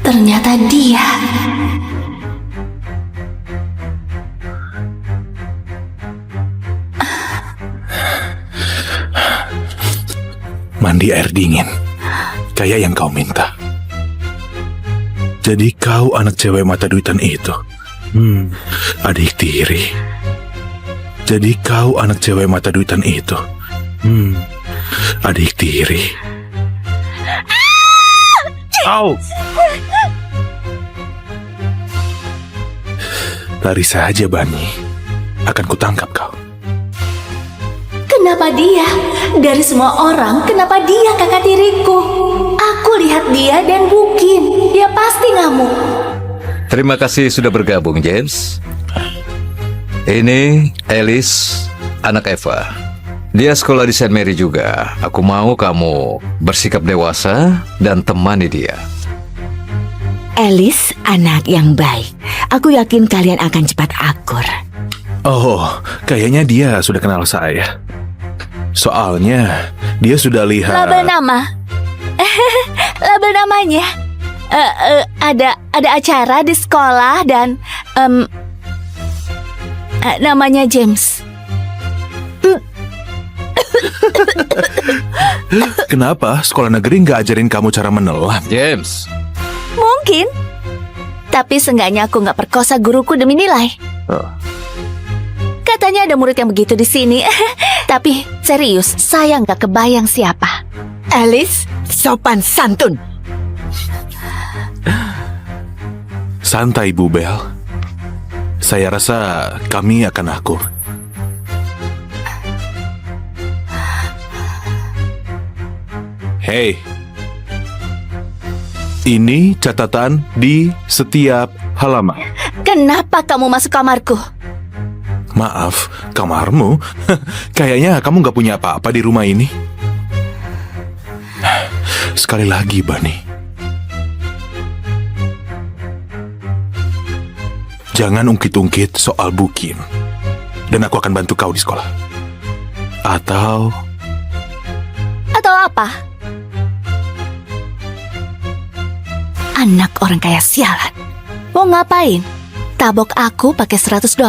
Ternyata dia. Mandi air dingin, kayak yang kau minta. Jadi kau anak cewek mata duitan itu. Adik tiri. Jadi kau anak cewek mata duitan itu. Adik tiri. Au! Lari saja, Bani. Akan kutangkap kau. Kenapa dia? Dari semua orang, kenapa dia kakak tiriku? Aku lihat dia dan Bukin. Dia pasti ngamuk. Terima kasih sudah bergabung, James. Ini Alice, anak Eva. Dia sekolah di St. Mary juga. Aku mau kamu bersikap dewasa dan temani dia. Alice, anak yang baik. Aku yakin kalian akan cepat akur. Oh, kayaknya dia sudah kenal saya. Soalnya Dia sudah lihat. Label nama. Label namanya. Ada acara di sekolah dan namanya James. Kenapa sekolah negeri nggak ajarin kamu cara menelan? James, Mungkin. Tapi seenggaknya aku nggak perkosa guruku demi nilai. Katanya ada murid yang begitu di sini. Tapi serius, saya nggak kebayang siapa. Alice, sopan santun. Santai, Bu Bel. Saya rasa kami akan akur. Hei, ini catatan di setiap halaman. Kenapa kamu masuk kamarku? Maaf, kamarmu? Kayaknya kamu nggak punya apa-apa di rumah ini. Sekali lagi, Bani. Jangan ungkit-ungkit soal Bu Kim. Dan aku akan bantu kau di sekolah. Atau apa? Anak orang kaya sialan. Mau ngapain? Tabok aku pakai $100?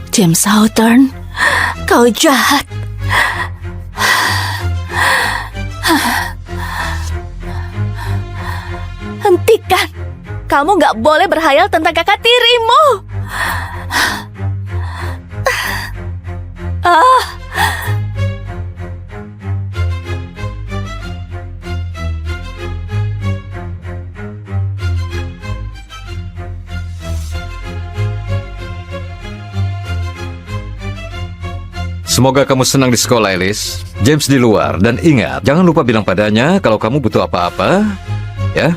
James Hawthorne, kau jahat. Hentikan. Kamu nggak boleh berhayal tentang kakak tirimu. semoga kamu senang di sekolah, Alice. James di luar. Dan ingat, jangan lupa bilang padanya kalau kamu butuh apa-apa. Ya?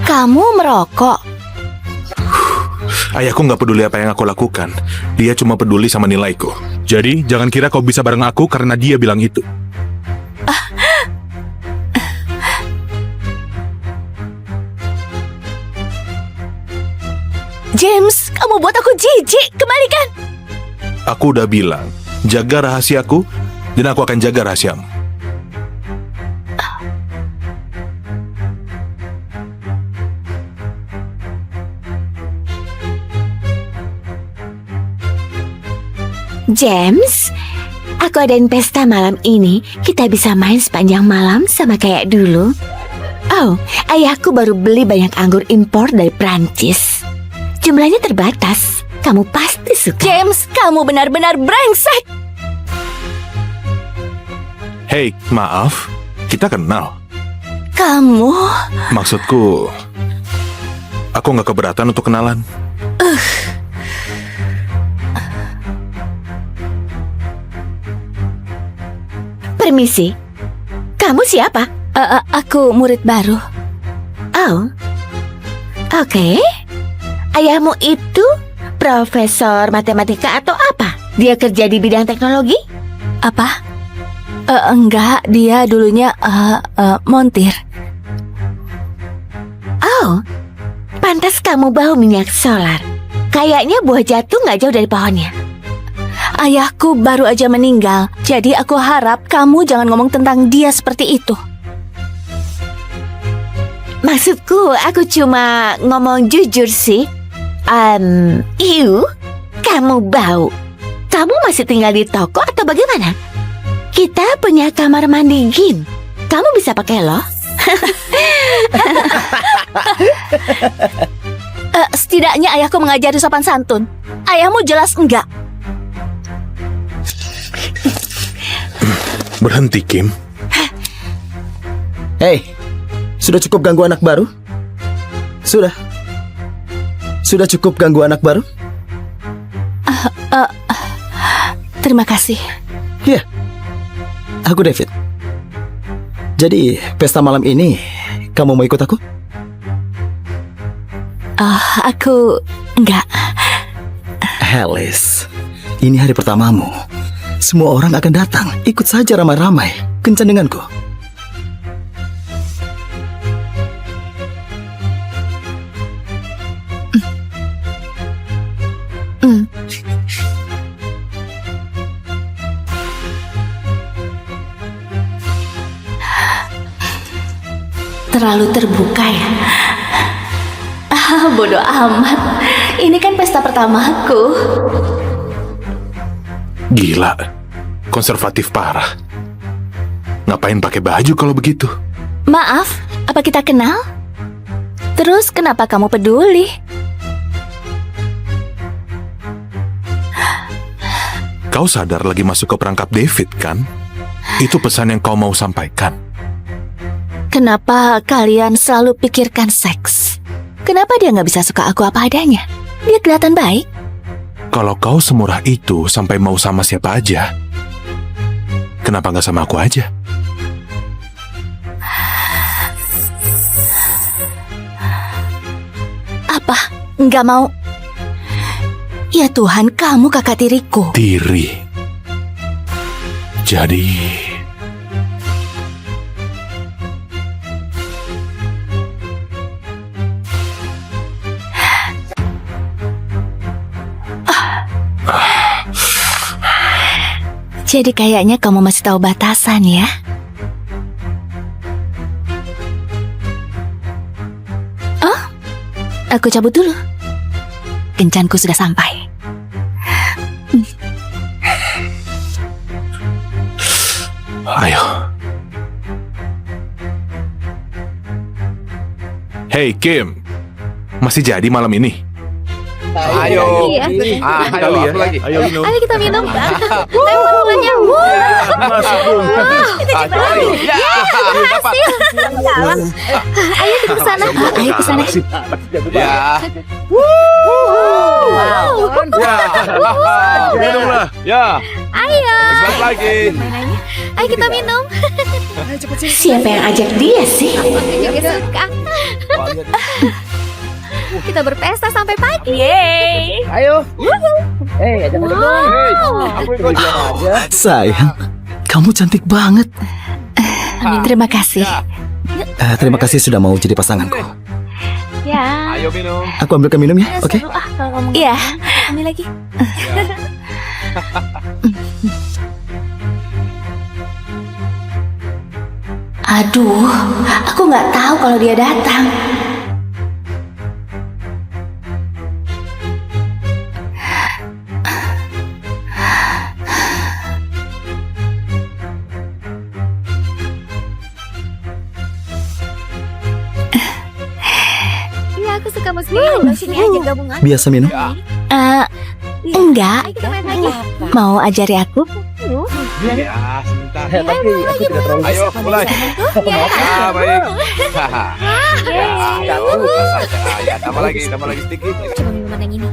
Kamu merokok. ayahku nggak peduli apa yang aku lakukan. Dia cuma peduli sama nilaiku. Jadi jangan kira kau bisa bareng aku karena dia bilang itu. James, kamu buat aku jijik. Kembalikan. Aku udah bilang, jaga rahasiaku dan aku akan jaga rahasiamu. James, aku adain pesta malam ini. Kita bisa main sepanjang malam sama kayak dulu. Oh, ayahku baru beli banyak anggur impor dari Prancis. Jumlahnya terbatas. Kamu pasti suka. James, kamu benar-benar brengsek. Hei, maaf, kita kenal. Kamu... Maksudku, aku nggak keberatan untuk kenalan. Permisi, kamu siapa? Aku murid baru. Oh, oke. Ayahmu itu profesor matematika atau apa? Dia kerja di bidang teknologi? Apa? Enggak, dia dulunya montir. Oh, pantas kamu bau minyak solar. Kayaknya buah jatuh nggak jauh dari pohonnya. Ayahku baru aja meninggal, jadi aku harap kamu jangan ngomong tentang dia seperti itu. Maksudku, aku cuma ngomong jujur sih. Kamu bau. Kamu masih tinggal di toko atau bagaimana? Kita punya kamar mandi gym. Kamu bisa pakai loh. Setidaknya ayahku mengajari sopan santun. Ayahmu jelas enggak. Berhenti, Kim. Hei, sudah cukup ganggu anak baru? Sudah cukup ganggu anak baru? Terima kasih. Iya, aku David. Jadi, pesta malam ini, kamu mau ikut aku? aku enggak. Alice, ini hari pertamamu. Semua orang akan datang. Ikut saja ramai-ramai. Kencan denganku. Terlalu terbuka ya. Bodoh amat. Ini kan pesta pertamaku. Gila, konservatif parah. Ngapain pakai baju kalau begitu? Maaf, apa kita kenal? Terus kenapa kamu peduli? Kau sadar lagi masuk ke perangkap David, kan? Itu pesan yang kau mau sampaikan. Kenapa kalian selalu pikirkan seks? Kenapa dia nggak bisa suka aku apa adanya? Dia kelihatan baik. Kalau kau semurah itu sampai mau sama siapa aja, kenapa nggak sama aku aja? Apa? Nggak mau? Ya Tuhan, kamu kakak tiriku. Tiri. Jadi... Jadi kayaknya kamu masih tahu batasan ya? Oh, aku cabut dulu. Kencanku sudah sampai. Ayo. Hey Kim, masih jadi malam ini? Ayo. Iya. Ayo, aku lagi. Ayo minum. Ayo kita minum. Ayo semuanya. Masuk dong. Ayo. Ya, dapat. Ayo kita ke sana. Ayo ke sana. Ya. Wow. Ya. Minumlah. Ya. Ayo. Sebentar lagi. Ayo kita minum. Siapa yang ajak dia sih? Juga suka. Kita berpesta sampai pagi. Ayo. Hey, aku ikut. Sayang, kamu cantik banget. Terima kasih. Terima kasih sudah mau jadi pasanganku. Ya. Ayo minum. Aku ambilkan minum ya, oke? Seru kalau ngomong. Iya. Ambil lagi. Aduh, aku nggak tahu kalau dia datang. Iya, aku suka musik. Ayo sini aja gabungan. Biasa minum. Enggak. Ayo kita main lagi. Mau ajari aku? Ya, sebentar. Ayo, Ayo, mulai. Ah, baik. Ya, ayo, saja. Ya, tambah lagi sedikit. Coba minuman yang ini.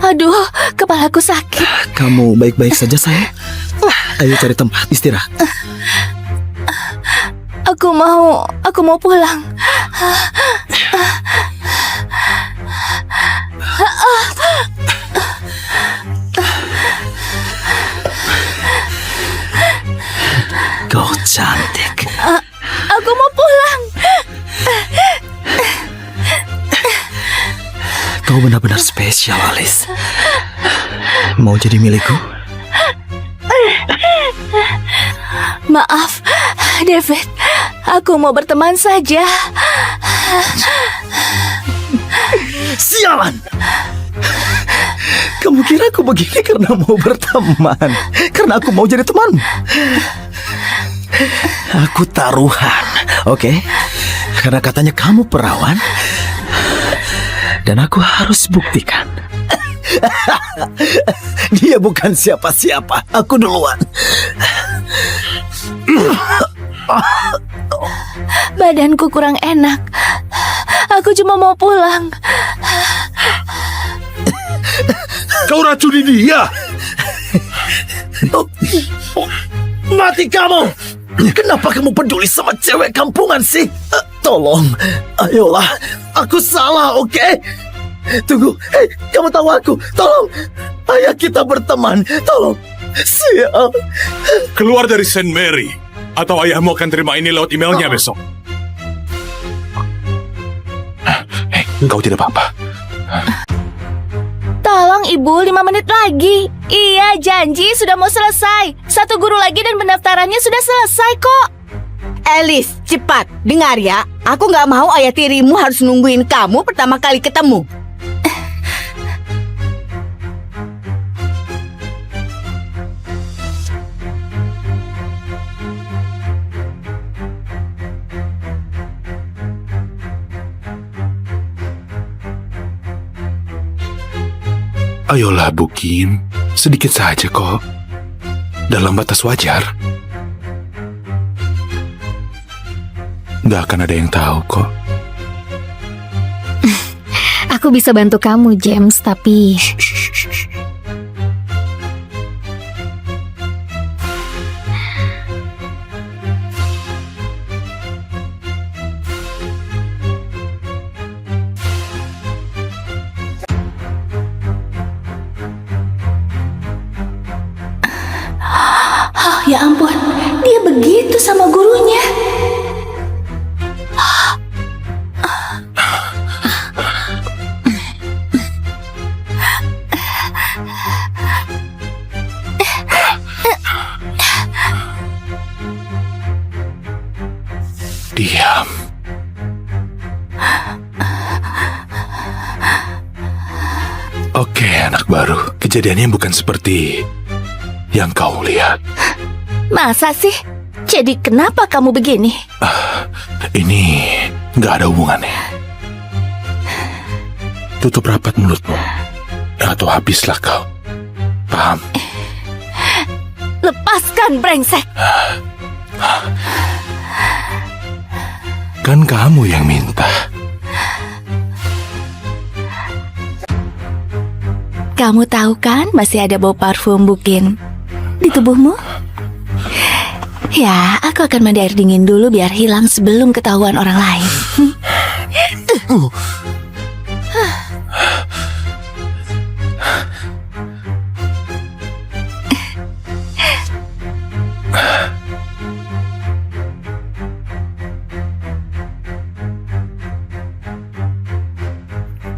Aduh, kepalaku sakit. Kamu baik-baik saja, sayang? Ayo cari tempat istirahat. Aku mau pulang. Kau cantik. Aku mau pulang. Kau benar-benar spesial, Alice. Mau jadi milikku? Maaf, David. Aku mau berteman saja. Sialan! Kamu kira aku begini karena mau berteman? Karena aku mau jadi teman? Aku taruhan, oke? Karena katanya kamu perawan. Dan aku harus buktikan. Dia bukan siapa-siapa. Aku duluan. Badanku kurang enak. Aku cuma mau pulang. Kau racuni dia. Mati kamu! Kenapa kamu peduli sama cewek kampungan sih? Tolong, ayolah, aku salah, oke? Tunggu, hei, kamu tahu aku, tolong, ayah kita berteman, tolong, sial. Keluar dari Saint Mary, atau ayahmu akan terima ini lewat emailnya besok. Hei, engkau tidak apa-apa. Tolong ibu, 5 menit lagi. Iya, janji sudah mau selesai. 1 guru lagi dan pendaftarannya sudah selesai kok. Alice, cepat, dengar ya. Aku nggak mau ayah tirimu harus nungguin kamu pertama kali ketemu. Ayolah, Bu Kim. Sedikit saja kok. Dalam batas wajar. Nggak akan ada yang tahu kok. Aku bisa bantu kamu, James, tapi... Ya ampun, dia begitu sama gurunya. Diam. Oke, anak baru. Kejadiannya bukan seperti yang kau lihat. Masa sih? Jadi kenapa kamu begini? Ini nggak ada hubungannya. Tutup rapat mulutmu, atau habislah kau. Paham? Lepaskan, brengsek. Kan kamu yang minta. Kamu tahu kan masih ada bau parfum Bukin di tubuhmu? Ya, aku akan mandi air dingin dulu biar hilang sebelum ketahuan orang lain.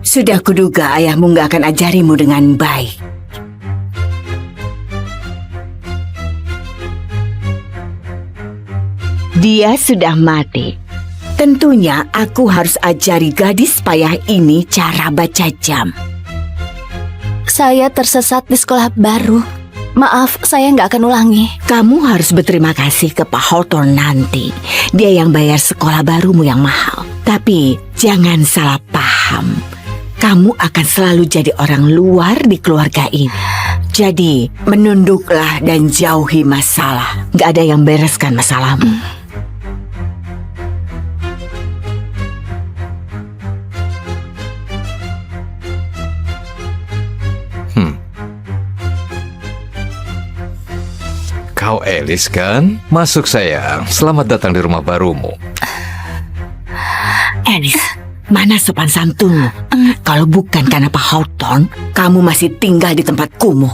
Sudah kuduga ayahmu nggak akan ajarimu dengan baik. Dia sudah mati. Tentunya aku harus ajari gadis payah ini cara baca jam. Saya tersesat di sekolah baru. Maaf, saya nggak akan ulangi. Kamu harus berterima kasih ke Pak Hawthorne nanti. Dia yang bayar sekolah barumu yang mahal. Tapi jangan salah paham. Kamu akan selalu jadi orang luar di keluarga ini. Jadi, menunduklah dan jauhi masalah. Gak ada yang bereskan masalahmu. Kau Alice kan? Masuk sayang. Selamat datang di rumah barumu. Alice, mana sopan santunmu? Kalau bukan karena Pak Hawthorne, kamu masih tinggal di tempat kumuh.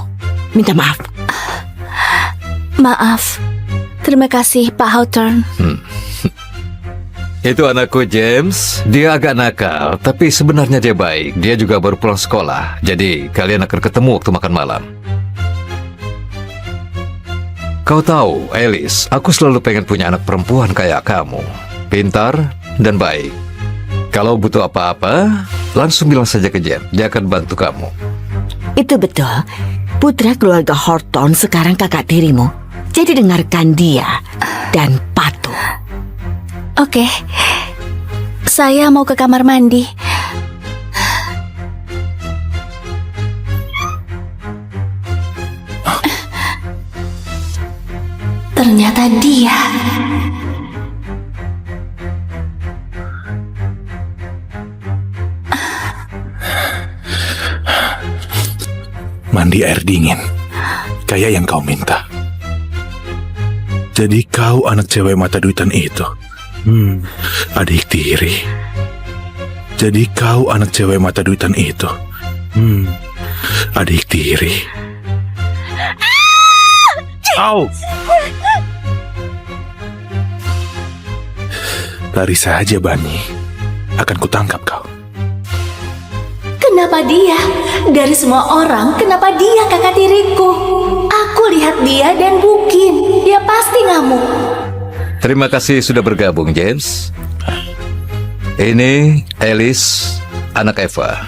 Minta maaf. Maaf. Terima kasih, Pak Hawthorne. Itu anakku James. Dia agak nakal, tapi sebenarnya dia baik. Dia juga baru pulang sekolah. Jadi kalian akan ketemu waktu makan malam. Kau tahu, Alice, aku selalu pengen punya anak perempuan kayak kamu. Pintar dan baik. Kalau butuh apa-apa, langsung bilang saja ke Jen. Dia akan bantu kamu. Itu betul. Putra keluarga Hawthorne sekarang kakak tirimu. Jadi dengarkan dia dan patuh. Oke. Saya mau ke kamar mandi. Ternyata dia. mandi air dingin, kayak yang kau minta. Jadi kau anak cewek mata duitan itu. Adik tiri. Jadi kau anak cewek mata duitan itu. Adik tiri. Au! Lari saja, Bani. Akan kutangkap kau. Kenapa dia? Dari semua orang, kenapa dia kakak tiriku? Aku lihat dia dan Bukin. Dia pasti ngamuk. Terima kasih sudah bergabung, James. Ini Alice, anak Eva.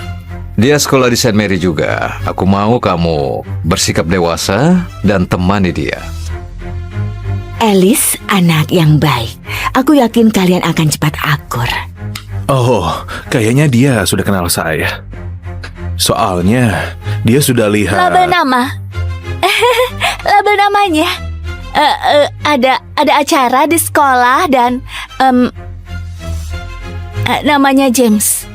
Dia sekolah di Saint Mary juga. Aku mau kamu bersikap dewasa dan temani dia. Alice anak yang baik. Aku yakin kalian akan cepat akur. Oh, kayaknya dia sudah kenal saya. Soalnya dia sudah lihat. Label nama. Label namanya. Ada acara di sekolah dan namanya James.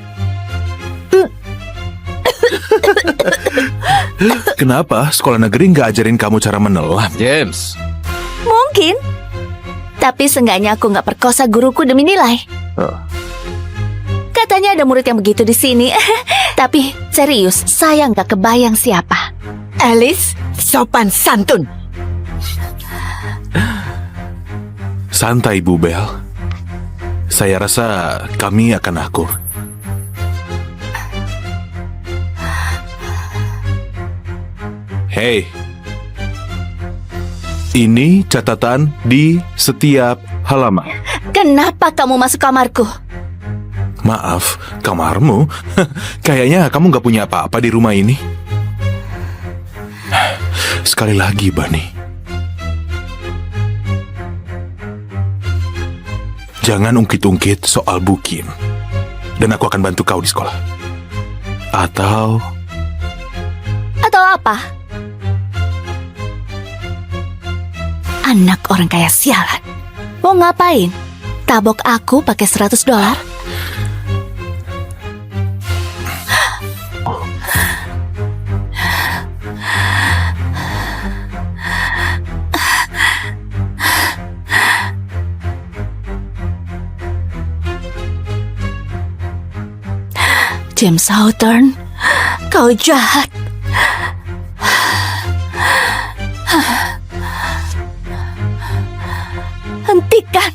Kenapa sekolah negeri nggak ajarin kamu cara menelan? James, Mungkin. Tapi seenggaknya aku nggak perkosa guruku demi nilai. Katanya ada murid yang begitu di sini. Tapi serius, saya nggak kebayang siapa. Alice, sopan santun. Santai, Bu Bel. Saya rasa kami akan akur. Hei, ini catatan di setiap halaman. Kenapa kamu masuk kamarku? Maaf, kamarmu? Kayaknya kamu gak punya apa-apa di rumah ini. Sekali lagi, Bani. Jangan ungkit-ungkit soal Bukin. Dan aku akan bantu kau di sekolah. Atau apa? Anak orang kaya sialan. Mau ngapain? Tabok aku pakai $100? James Hawthorne, kau jahat. Hentikan.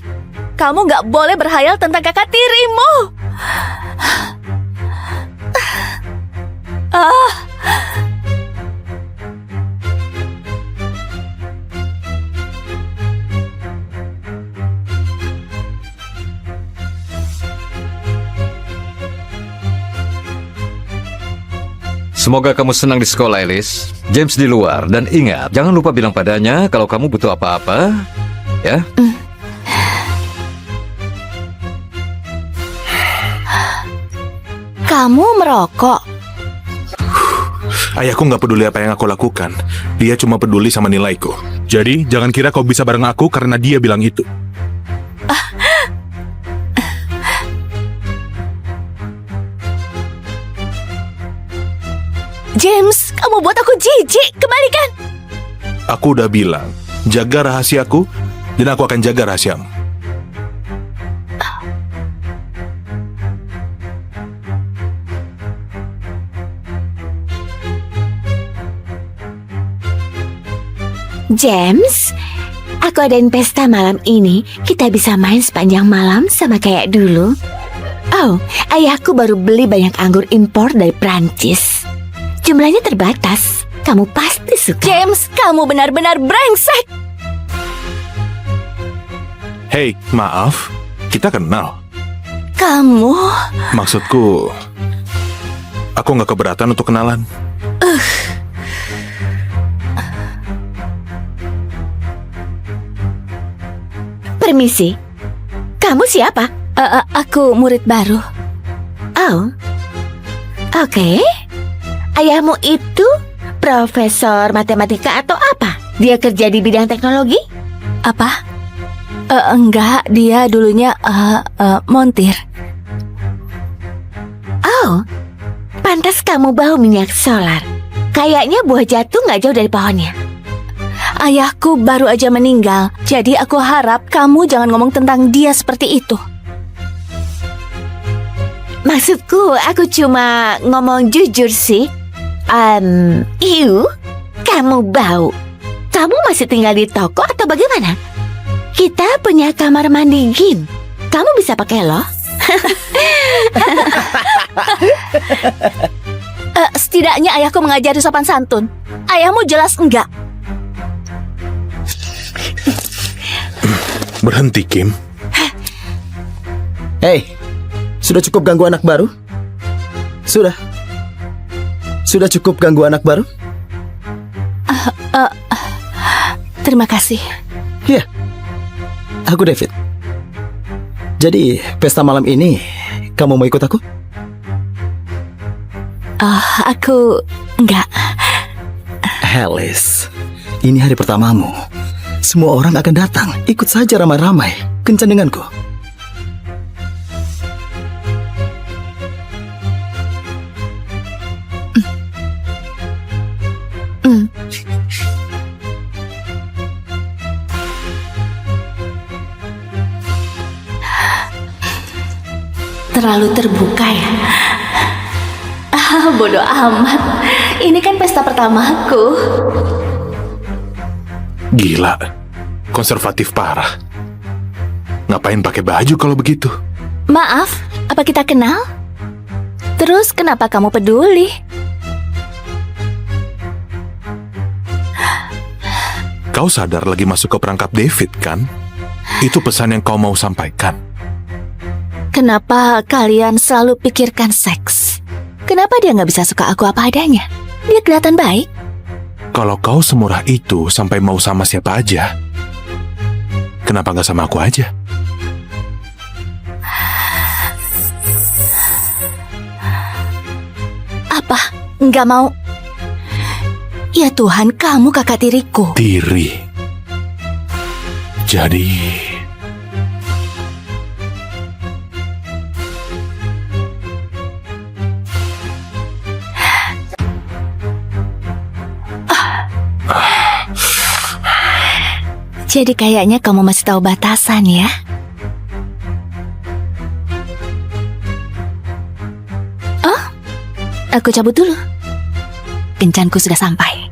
Kamu gak boleh berhayal tentang kakak tirimu. semoga kamu senang di sekolah, Alice. James di luar. Dan ingat, jangan lupa bilang padanya kalau kamu butuh apa-apa. Ya? Kamu merokok. ayahku nggak peduli apa yang aku lakukan. Dia cuma peduli sama nilaiku. Jadi jangan kira kau bisa bareng aku karena dia bilang itu. James, kamu buat aku jijik. Kembalikan. Aku udah bilang, jaga rahasiaku dan aku akan jaga rahasiamu. James, aku adain pesta malam ini. Kita bisa main sepanjang malam sama kayak dulu. Oh, ayahku baru beli banyak anggur impor dari Prancis. Jumlahnya terbatas. Kamu pasti suka. James, kamu benar-benar brengsek. Hei, maaf, kita kenal. Kamu... Maksudku, aku nggak keberatan untuk kenalan. Permisi, kamu siapa? Aku murid baru. Oh, oke. Ayahmu itu profesor matematika atau apa? Dia kerja di bidang teknologi? Apa? Enggak, dia dulunya montir. Oh, pantas kamu bau minyak solar. Kayaknya buah jatuh nggak jauh dari pohonnya. Ayahku baru aja meninggal, jadi aku harap kamu jangan ngomong tentang dia seperti itu. Maksudku, aku cuma ngomong jujur sih. Kamu bau. Kamu masih tinggal di toko atau bagaimana? Kita punya kamar mandi Gin. Kamu bisa pakai loh. Setidaknya ayahku mengajari sopan santun. Ayahmu jelas enggak. Berhenti, Kim. Hei, sudah cukup ganggu anak baru? Sudah. Sudah cukup ganggu anak baru? Terima kasih. Iya. Aku David. Jadi, pesta malam ini kamu mau ikut aku? Aku enggak. Alice, ini hari pertamamu. Semua orang akan datang. Ikut saja ramai-ramai. Kencan denganku. Terlalu terbuka ya. Bodoh amat. Ini kan pesta pertamaku. Gila, konservatif parah. Ngapain pakai baju kalau begitu? Maaf, apa kita kenal? Terus kenapa kamu peduli? Kau sadar lagi masuk ke perangkap David, kan? Itu pesan yang kau mau sampaikan. Kenapa kalian selalu pikirkan seks? Kenapa dia nggak bisa suka aku apa adanya? Dia kelihatan baik. Kalau kau semurah itu sampai mau sama siapa aja, kenapa nggak sama aku aja? Apa? Nggak mau? Ya Tuhan, kamu kakak tiriku. Tiri. Jadi... Jadi kayaknya kamu masih tahu batasan ya? Oh, aku cabut dulu. Kencanku sudah sampai.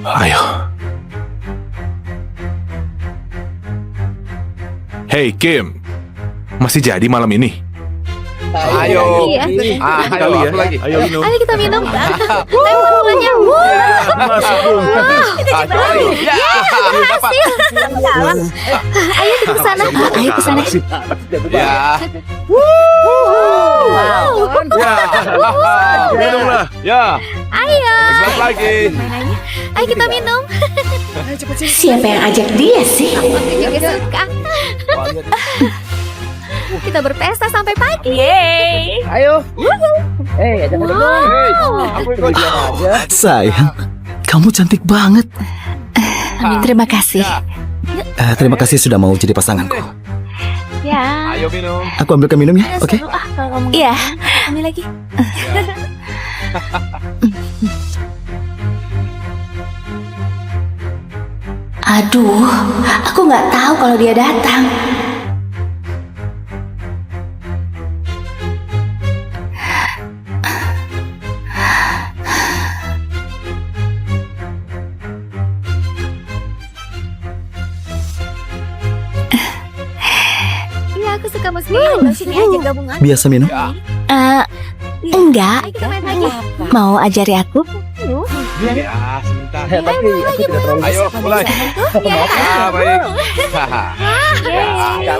Ayo. Hey Kim, masih jadi malam ini? Ayo. Iya. Ayo, aku lagi. Ayo minum. Ayo kita minum. Ayo formulanya. Masuk dong. Ayo. Ya, dapat. Ayo kita ke sana. Ayo ke sana. Ya. Wow. Minum lah. Ya. Ayo. Selamat lagi. Ayo kita minum. Siapa yang ajak dia sih? Aku juga suka. Kita berpesta sampai pagi. Yeay. Ayo. Hei, ajak dong. Hei, aku ikut. Sayang, kamu cantik banget. Terima kasih. Terima kasih sudah mau jadi pasanganku. Ya. Ayo minum. Aku ambilkan minum ya, oke? Kalau kamu Iya. ambil lagi. Aduh, aku nggak tahu kalau dia datang. Iya, aku suka musik. Ayo sini aja gabungan. Biasa minum. Enggak. Ayo kita main lagi. Mau ajari aku? Ya, sebentar. Tapi aku tidak terlalu. Ayo, mulai. Ah, baik. Ya,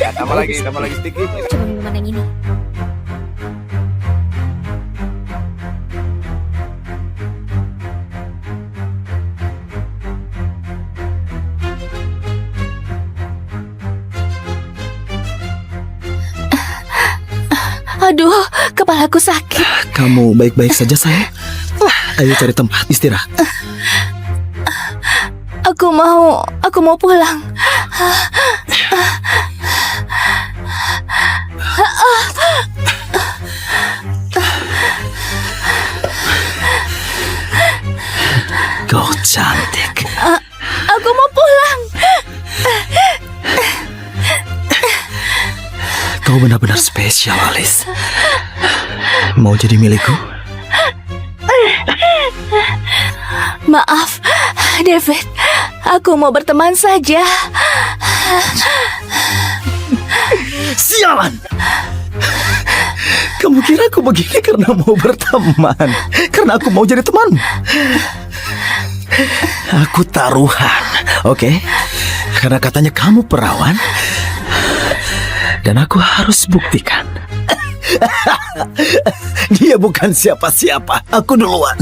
ya, tambah lagi sedikit. Coba minuman yang ini. Aduh, kepalaku sakit. Kamu baik-baik saja, sayang? Ayo cari tempat istirahat. Aku mau pulang. Kau cantik. Aku mau pulang. Kau benar-benar spesial, Alice. Mau jadi milikku? Maaf, David. Aku mau berteman saja. Sialan! Kamu kira aku begini karena mau berteman? Karena aku mau jadi teman? Aku taruhan, oke? Karena katanya kamu perawan. Dan aku harus buktikan. Dia bukan siapa-siapa. Aku duluan.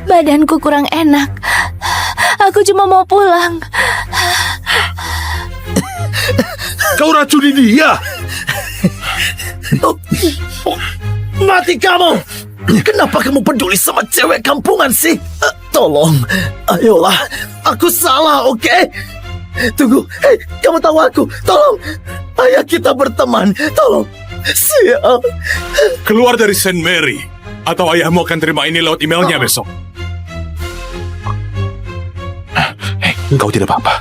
Badanku kurang enak. Aku cuma mau pulang. Kau racuni dia. Mati kamu! Kenapa kamu peduli sama cewek kampungan sih? Tolong, ayolah. Aku salah, oke? Tunggu, hei, kamu tahu aku. Tolong, ayo kita berteman. Tolong, sial. Keluar dari St. Mary, atau ayahmu akan terima ini lewat emailnya besok. Hei, kau tidak apa-apa.